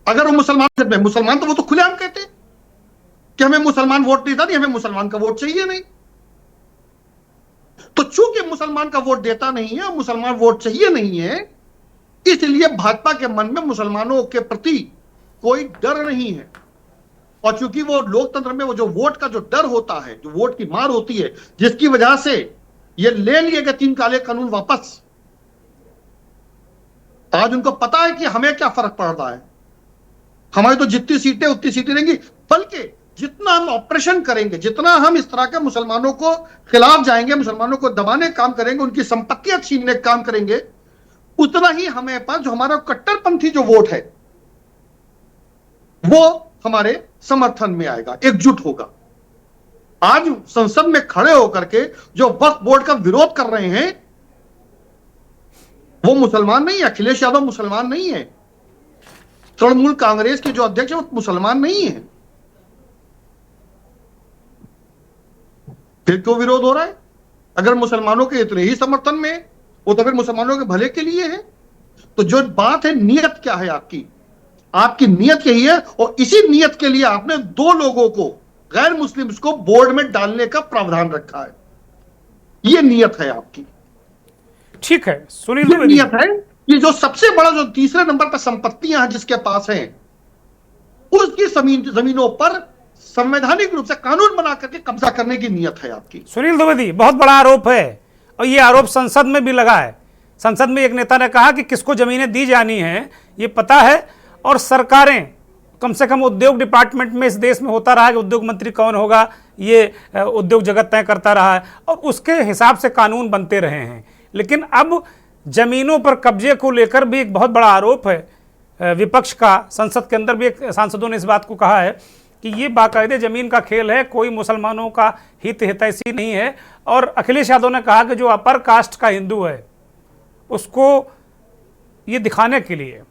अगर वो मुसलमान तो वो तो खुलेआम कहते हैं कि हमें मुसलमान वोट देता नहीं, हमें मुसलमान का वोट चाहिए नहीं। तो चूंकि मुसलमान का वोट देता नहीं है, मुसलमान वोट चाहिए नहीं है, इसलिए भाजपा के मन में मुसलमानों के प्रति कोई डर नहीं है। और चूंकि वो लोकतंत्र में वो जो वोट का जो डर होता है, जो वोट की मार होती है, जिसकी वजह से ये ले लिए गए 3 काले कानून वापस, आज उनको पता है कि हमें क्या फर्क पड़ रहा है, हमारी तो जितनी सीटें उतनी सीटें रहेंगी, बल्कि जितना हम ऑपरेशन करेंगे, जितना हम इस तरह के मुसलमानों को खिलाफ जाएंगे, मुसलमानों को दबाने काम करेंगे, उनकी संपत्तियां छीनने का काम करेंगे, उतना ही हमें पास जो हमारा कट्टरपंथी जो वोट है वो हमारे समर्थन में आएगा, एकजुट होगा। आज संसद में खड़े होकर के जो वक्फ बोर्ड का विरोध कर रहे हैं वो मुसलमान नहीं है। अखिलेश यादव मुसलमान नहीं है, तृणमूल कांग्रेस के जो अध्यक्ष है वो मुसलमान नहीं है। फिर क्यों विरोध हो रहा है? अगर मुसलमानों के इतने ही समर्थन में है, वो तो फिर मुसलमानों के भले के लिए है। तो जो बात है, नियत क्या है आपकी? आपकी नियत यही है, और इसी नियत के लिए आपने 2 लोगों को, गैर मुस्लिम्स को बोर्ड में डालने का प्रावधान रखा है। यह नियत है आपकी। ठीक है सुनील, नियत है कि जो सबसे बड़ा, जो तीसरे नंबर पर संपत्तियां हैं जिसके पास हैं, उसकी जमीनों पर संवैधानिक रूप से कानून बना करके कब्जा करने की नियत है आपकी। सुनील द्विवेदी, बहुत बड़ा आरोप है और ये आरोप संसद में भी लगा है। संसद में एक नेता ने कहा कि किसको जमीनें दी जानी है ये पता है, और सरकारें, कम से कम उद्योग डिपार्टमेंट में इस देश में होता रहा है कि उद्योग मंत्री कौन होगा, ये उद्योग जगत तय करता रहा है और उसके हिसाब से कानून बनते रहे हैं। लेकिन अब जमीनों पर कब्जे को लेकर भी एक बहुत बड़ा आरोप है विपक्ष का। संसद के अंदर भी एक सांसदों ने इस बात को कहा है कि ये बाकायदे जमीन का खेल है, कोई मुसलमानों का हितैषी नहीं है। और अखिलेश यादव ने कहा कि जो अपर कास्ट का हिंदू है उसको ये दिखाने के लिए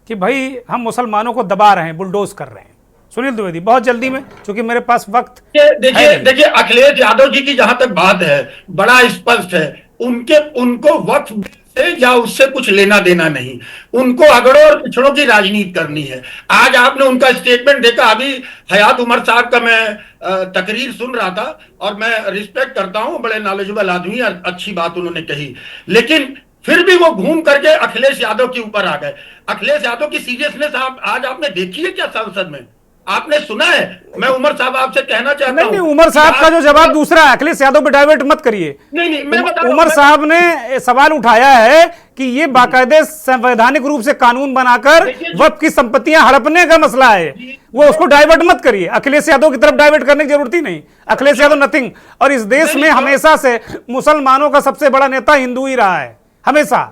कि भाई हम मुसलमानों को दबा रहे हैं, बुलडोज कर रहे हैं। सुनील द्विवेदी, बहुत जल्दी में, क्योंकि मेरे पास वक्त देखिए अखिलेश यादव जी की जहां तक बात है बड़ा स्पष्ट है, उनको वक्फ से या उससे कुछ लेना देना नहीं, उनको अगड़ों और पिछड़ों की राजनीति करनी है। आज आपने उनका स्टेटमेंट देखा, अभी हयात उमर साहब का मैं तकरीर सुन रहा था और मैं रिस्पेक्ट करता हूं, बड़े नॉलेजेबल आदमी, अच्छी बात उन्होंने कही, लेकिन फिर भी वो घूम करके अखिलेश यादव के ऊपर आ गए। अखिलेश यादव की सीरियसनेस आज आपने देखी है क्या संसद में? आपने सुना है? मैं उमर साहब आपसे कहना चाहता हूं, नहीं, उमर साहब का जो जवाब दूसरा है, अखिलेश यादव पे डाइवर्ट मत करिए। नहीं, मैं बता उमर साहब ने सवाल उठाया है कि ये बाकायदे संवैधानिक रूप से कानून बनाकर वक्फ की संपत्तियां हड़पने का मसला है, वो उसको डाइवर्ट मत करिए। अखिलेश यादव की तरफ डाइवर्ट करने की जरूरत ही नहीं। अखिलेश यादव नथिंग, और इस देश में हमेशा से मुसलमानों का सबसे बड़ा नेता हिंदू ही रहा है, हमेशा।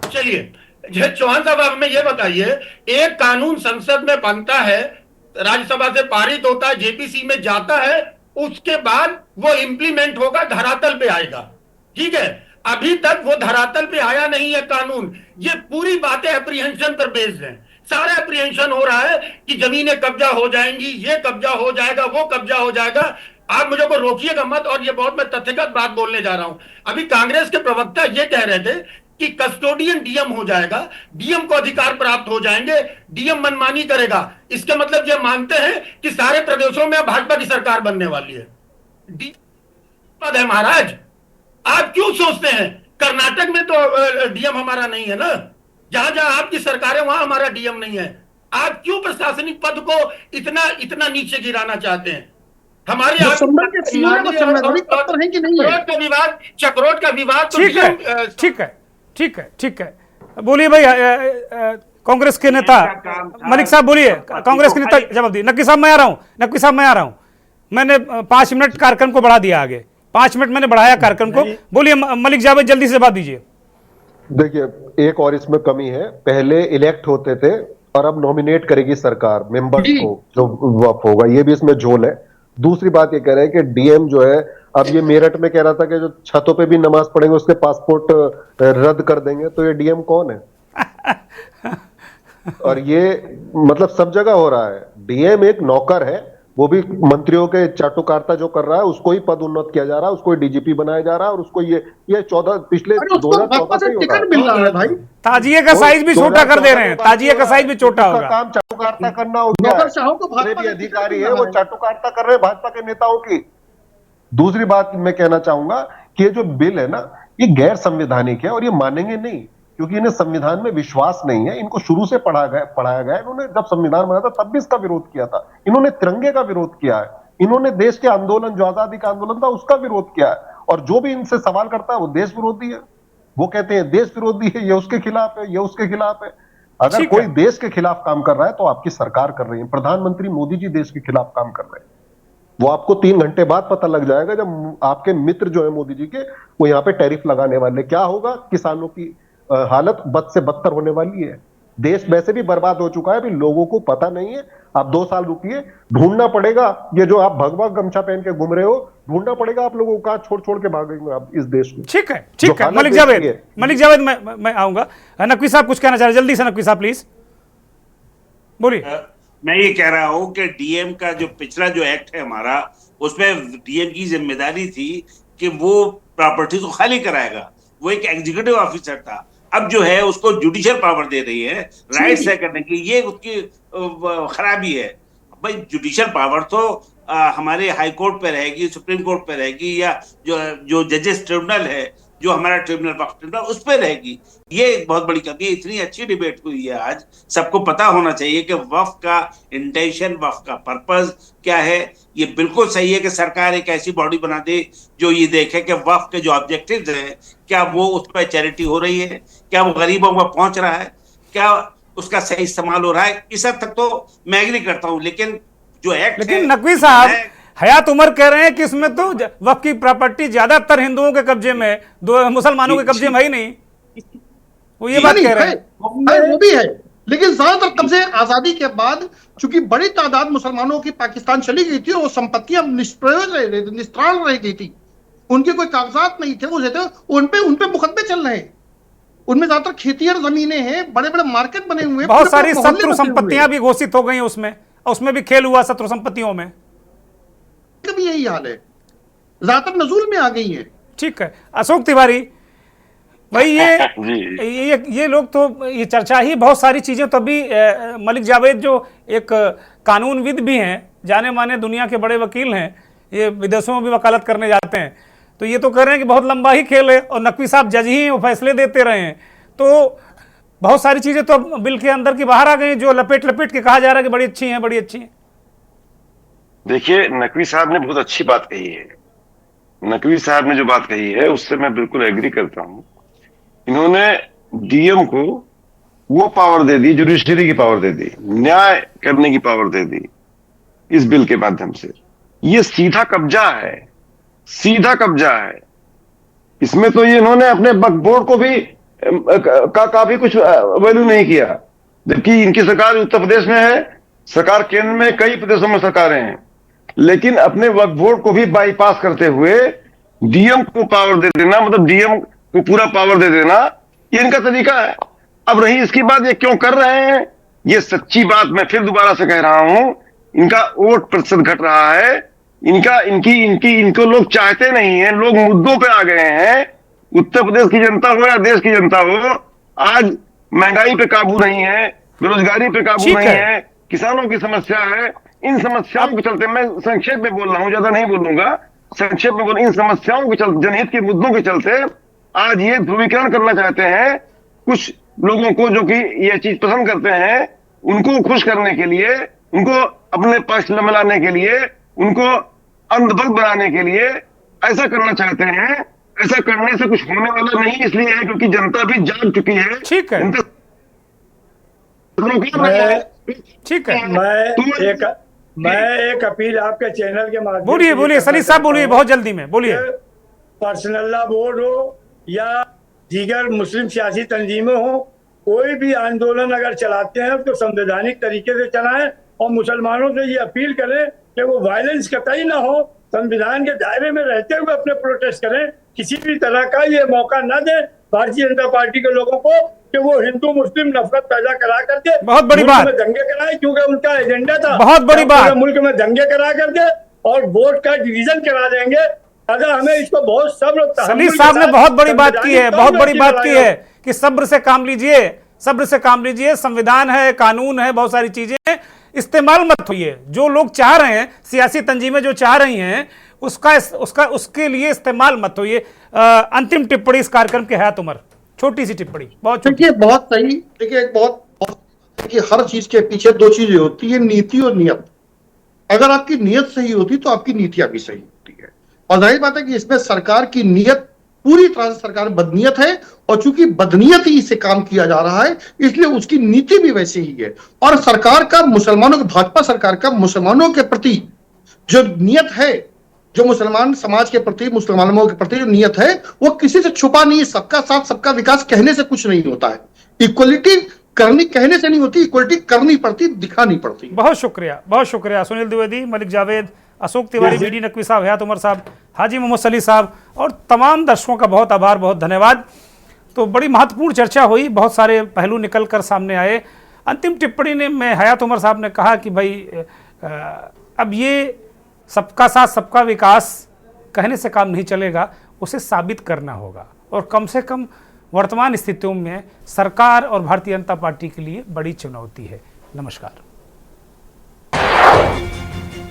चलिए चौहान साहब, आप हमें यह बताइए, एक कानून संसद में बनता है, राज्यसभा से पारित होता है, जेपीसी में जाता है, उसके बाद वो इंप्लीमेंट होगा, धरातल पे आएगा, ठीक है? अभी तक वो धरातल पे आया नहीं है कानून। ये पूरी बातें अप्रीहेंशन पर बेस्ड हैं। सारा अप्रीहेंशन हो रहा है कि जमीनें कब्जा हो जाएंगी, ये कब्जा हो जाएगा, वो कब्जा हो जाएगा। आप मुझे को रोकिएगा मत, और ये बहुत मैं तथ्यगत बात बोलने जा रहा हूं। अभी कांग्रेस के प्रवक्ता ये कह रहे थे कि कस्टोडियन डीएम हो जाएगा, डीएम को अधिकार प्राप्त हो जाएंगे, डीएम मनमानी करेगा। इसके मतलब ये मानते हैं कि सारे प्रदेशों में भाजपा की सरकार बनने वाली है। पद है महाराज, आप क्यों सोचते हैं कर्नाटक में तो डीएम हमारा नहीं है ना, जहां जहां आपकी सरकार है वहां हमारा डीएम नहीं है। आप क्यों प्रशासनिक पद को इतना नीचे गिराना चाहते हैं? हमारे चक्रोट का विवाद ठीक है। बोलिए भाई, कांग्रेस के नेता मलिक साहब बोलिए, कांग्रेस के नेता जवाब दिए। नकवी साहब मैं आ रहा हूं, मैंने 5 मिनट कार्यक्रम को बढ़ा दिया आगे, 5 मिनट मैंने बढ़ाया कार्यक्रम को। बोलिए मलिक जावेद, जल्दी से बात दीजिए। देखिए, एक और इसमें कमी है, पहले इलेक्ट होते थे और अब नॉमिनेट करेगी सरकार मेंबर्स को जो वक्फ होगा, ये भी इसमें झोल है। दूसरी बात ये कह रहे हैं कि डीएम जो है, अब ये मेरठ में कह रहा था कि जो छतों पे भी नमाज पढ़ेंगे उसके पासपोर्ट रद्द कर देंगे, तो ये डीएम कौन है? और ये मतलब सब जगह हो रहा है। डीएम एक नौकर है वो भी मंत्रियों के चाटुकारिता जो कर रहा है उसको ही पदोन्नत किया जा रहा है, उसको ही डीजीपी बनाया जा रहा है, और उसको ये 14 पिछले 2014 से ही हो रहा है। मिल रहा है भाई, ताजिए का साइज भी छोटा कर दे रहे हैं, ताजिए का साइज भी छोटा उसका होगा। काम चाटुकारिता करना हो गया है। जितने भी अधिकारी है वो चाटुकारिता कर रहे हैं भाजपा के नेताओं की। दूसरी बात मैं कहना चाहूंगा कि ये जो बिल है ना, ये गैर संवैधानिक है और ये मानेंगे नहीं, क्योंकि इन्हें संविधान में विश्वास नहीं है। इनको शुरू से पढ़ाया गया। इन्होंने जब संविधान बना था तब भी इसका विरोध किया था। इन्होंने तिरंगे का विरोध किया है, इन्होंने देश के आंदोलन, जो आजादी का आंदोलन था उसका विरोध किया है, और जो भी इनसे सवाल करता है वो देश विरोधी है। वो कहते हैं देश विरोधी है, ये उसके खिलाफ है, ये उसके खिलाफ है। अगर कोई देश के खिलाफ काम कर रहा है तो आपकी सरकार कर रही है। प्रधानमंत्री मोदी जी देश के खिलाफ काम कर रहे हैं। वो आपको 3 घंटे बाद पता लग जाएगा जब आपके मित्र जो है मोदी जी के, वो यहाँ पे टैरिफ लगाने वाले। क्या होगा? किसानों की हालत बद से बदतर होने वाली है। देश वैसे भी बर्बाद हो चुका है, अभी लोगों को पता नहीं है। आप 2 साल रुकिए, ढूंढना पड़ेगा। ये जो आप भगवा गमछा पहन के घूम रहे हो, ढूंढना पड़ेगा आप लोगों को, कहां छोड़ छोड़ के भागेंगे आप इस देश को। ठीक है, ठीक है। मलिक जावेद मैं आऊंगा। नकवी साहब कुछ कहना चाह रहे, जल्दी से नकवी साहब प्लीज बोलिए। मैं ये कह रहा हूं कि डीएम का जो पिछला जो एक्ट है हमारा, उसमें डीएम की जिम्मेदारी थी कि वो प्रॉपर्टी को खाली कराएगा। वो एक एग्जीक्यूटिव ऑफिसर था। अब जो है उसको जुडिशियल पावर दे रही है राइट से करने की, ये उसकी खराबी है। भाई जुडिशियल पावर तो हमारे हाई कोर्ट पे रहेगी, सुप्रीम कोर्ट पे रहेगी, या जो जजेस ट्रिब्यूनल है, जो हमारा ट्रिब्यूनल वक्फ ट्रिब्यूनल, उस पे रहेगी। ये एक बहुत बड़ी कमी है। इतनी अच्छी डिबेट हुई है आज, सबको पता होना चाहिए कि वक्फ का इंटेंशन, वक्फ का पर्पस क्या है। ये बिल्कुल सही है कि सरकार एक ऐसी बॉडी बना दे जो ये देखे कि वक्फ के जो ऑब्जेक्टिव्स हैं, क्या वो उस पर चैरिटी हो रही है, क्या वो गरीबों को पहुंच रहा है, क्या उसका सही इस्तेमाल हो रहा है। इस हद तक तो मैं एग्री करता हूं, लेकिन जो एक्ट, लेकिन नकवी साहब हयात उमर कह रहे हैं कि इसमें तो वक्फ की प्रॉपर्टी ज्यादातर हिंदुओं के कब्जे में, मुसलमानों के कब्जे में ही नहीं। वो ये बात कह रहे हैं। वो भी है, लेकिन ज्यादातर कब्जे आजादी के बाद चूंकि बड़ी तादाद मुसलमानों की पाकिस्तान चली गई थी और वो संपत्तियां निष्प्रयोज रह गई थी, निस्त्राण रह गई थी, उनके कोई कागजात नहीं थे, उनपे मुकदमे चल रहे हैं। उनमें ज्यादातर खेतियां जमीनें हैं, बड़े बड़े मार्केट बने हुए हैं, बहुत सारी शत्रु संपत्तियां भी घोषित हो गई उसमें भी खेल हुआ शत्रु संपत्तियों में। भी यही हाल है, ज्यादातर नजूल में आ गई है। ठीक है अशोक तिवारी भाई, ये लोग तो ये चर्चा ही, बहुत सारी चीजें तो अभी मलिक जावेद जो एक कानूनविद भी हैं, जाने माने दुनिया के बड़े वकील हैं, ये विदेशों में भी वकालत करने जाते हैं, तो ये तो कह रहे हैं कि बहुत लंबा ही खेल है और नकवी साहब जज ही वो फैसले देते रहे हैं। तो बहुत सारी चीजें तो बिल के अंदर की बाहर आ गई, जो लपेट लपेट के कहा जा रहा है कि बड़ी अच्छी हैं, बड़ी अच्छी हैं। देखिए, नकवी साहब ने बहुत अच्छी बात कही है। नकवी साहब ने जो बात कही है उससे मैं बिल्कुल एग्री करता हूं। इन्होंने डीएम को वो पावर दे दी, जुडिशरी की पावर दे दी, न्याय करने की पावर दे दी इस बिल के माध्यम से। ये सीधा कब्जा है, सीधा कब्जा है। इसमें तो ये इन्होंने अपने वक्फ बोर्ड को भी काफी कुछ वैल्यू नहीं किया, जबकि इनकी सरकार उत्तर प्रदेश में है, सरकार केंद्र में, कई प्रदेशों में सरकारें हैं, लेकिन अपने वक्फ बोर्ड को भी बाईपास करते हुए डीएम को पावर दे देना, मतलब डीएम को पूरा पावर दे देना, ये इनका तरीका है। अब रही इसकी बात, ये क्यों कर रहे हैं, ये सच्ची बात मैं फिर दोबारा से कह रहा हूं, इनका वोट प्रतिशत घट रहा है, इनको लोग चाहते नहीं है, लोग मुद्दों पे आ गए हैं। उत्तर प्रदेश की जनता हो या देश की जनता हो, आज महंगाई पे काबू नहीं है, बेरोजगारी पे काबू नहीं है, किसानों की समस्या है। इन समस्याओं के चलते, मैं संक्षेप में बोल रहा हूं, ज्यादा नहीं बोलूंगा, संक्षेप में बोल, इन समस्याओं के चलते, जनहित के मुद्दों के चलते आज ये ध्रुवीकरण करना चाहते हैं कुछ लोगों को, जो कि ये चीज पसंद करते हैं, उनको खुश करने के लिए, उनको अपने पक्ष में मिलाने के लिए, उनको अंधभक्त बनाने के लिए ऐसा करना चाहते हैं। ऐसा करने से कुछ होने वाला नहीं इसलिए है क्योंकि जनता भी जाग चुकी है। ठीक है, ठीक है। मैं एक अपील आपके चैनल के माध्यम, बोलिए सलीम साहब, बोलिए बहुत जल्दी में बोलिए। पर्सनल लॉ बोर्ड हो या दीगर मुस्लिम सियासी तंजीमें हो, कोई भी आंदोलन अगर चलाते हैं तो संवैधानिक तरीके से चलाएं और मुसलमानों से ये अपील करें कि वो वायलेंस कतई ना हो, संविधान के दायरे में रहते हुए अपने प्रोटेस्ट करें, किसी भी तरह का ये मौका न दें भारतीय जनता पार्टी के लोगों को कि वो हिंदू मुस्लिम नफरत पैदा करा करके बहुत बड़ी बात, दंगे कराए, क्योंकि उनका एजेंडा था बहुत बड़ी बात, मुल्क में दंगे करा करके और वोट का डिवीजन करा देंगे। अगर हमें इसको बहुत सब्र, सलीम साहब ने बहुत बड़ी बात की है, बहुत बड़ी बात की है कि सब्र से काम लीजिए, सब्र से काम लीजिए। संविधान है, कानून है, बहुत सारी चीजें हैं, इस्तेमाल मत होइए। जो लोग चाह रहे हैं, सियासी तंजीमें जो चाह रही हैं, उसके लिए इस्तेमाल मत होइए। अंतिम टिप्पणी इस कार्यक्रम के हयात उमर, छोटी सी टिप्पणी, बहुत देखिए बहुत सही। देखिए देखिए हर चीज के पीछे दो चीजें होती है, नीति और नियत। अगर आपकी नियत सही होती तो आपकी नीतियां भी सही होती है। और जाहिर बात है कि इसमें सरकार की नियत पूरी तरह से सरकार बदनीयत है, और चूंकि बदनीयत ही से काम किया जा रहा है इसलिए उसकी नीति भी वैसे ही है। और सरकार का मुसलमानों, भाजपा सरकार का मुसलमानों के प्रति जो नियत है, जो मुसलमान समाज के प्रति, मुसलमानों के प्रति जो नियत है, वो किसी से छुपा नहीं है। सबका साथ सबका विकास कहने से कुछ नहीं होता है, इक्वलिटी करनी कहने से नहीं होती, इक्वलिटी करनी पड़ती, दिखानी पड़ती। बहुत शुक्रिया, बहुत शुक्रिया सुनील द्विवेदी, मलिक जावेद, अशोक तिवारी, बीडी नकवी साहब, हयात उमर साहब, हाजी मोहम्मद सली साहब और तमाम दर्शकों का बहुत आभार, बहुत धन्यवाद। तो बड़ी महत्वपूर्ण चर्चा हुई, बहुत सारे पहलू निकल कर सामने आए। अंतिम टिप्पणी में हयात उमर साहब ने कहा कि भाई अब ये सबका साथ सबका विकास कहने से काम नहीं चलेगा, उसे साबित करना होगा, और कम से कम वर्तमान स्थितियों में सरकार और भारतीय जनता पार्टी के लिए बड़ी चुनौती है। नमस्कार।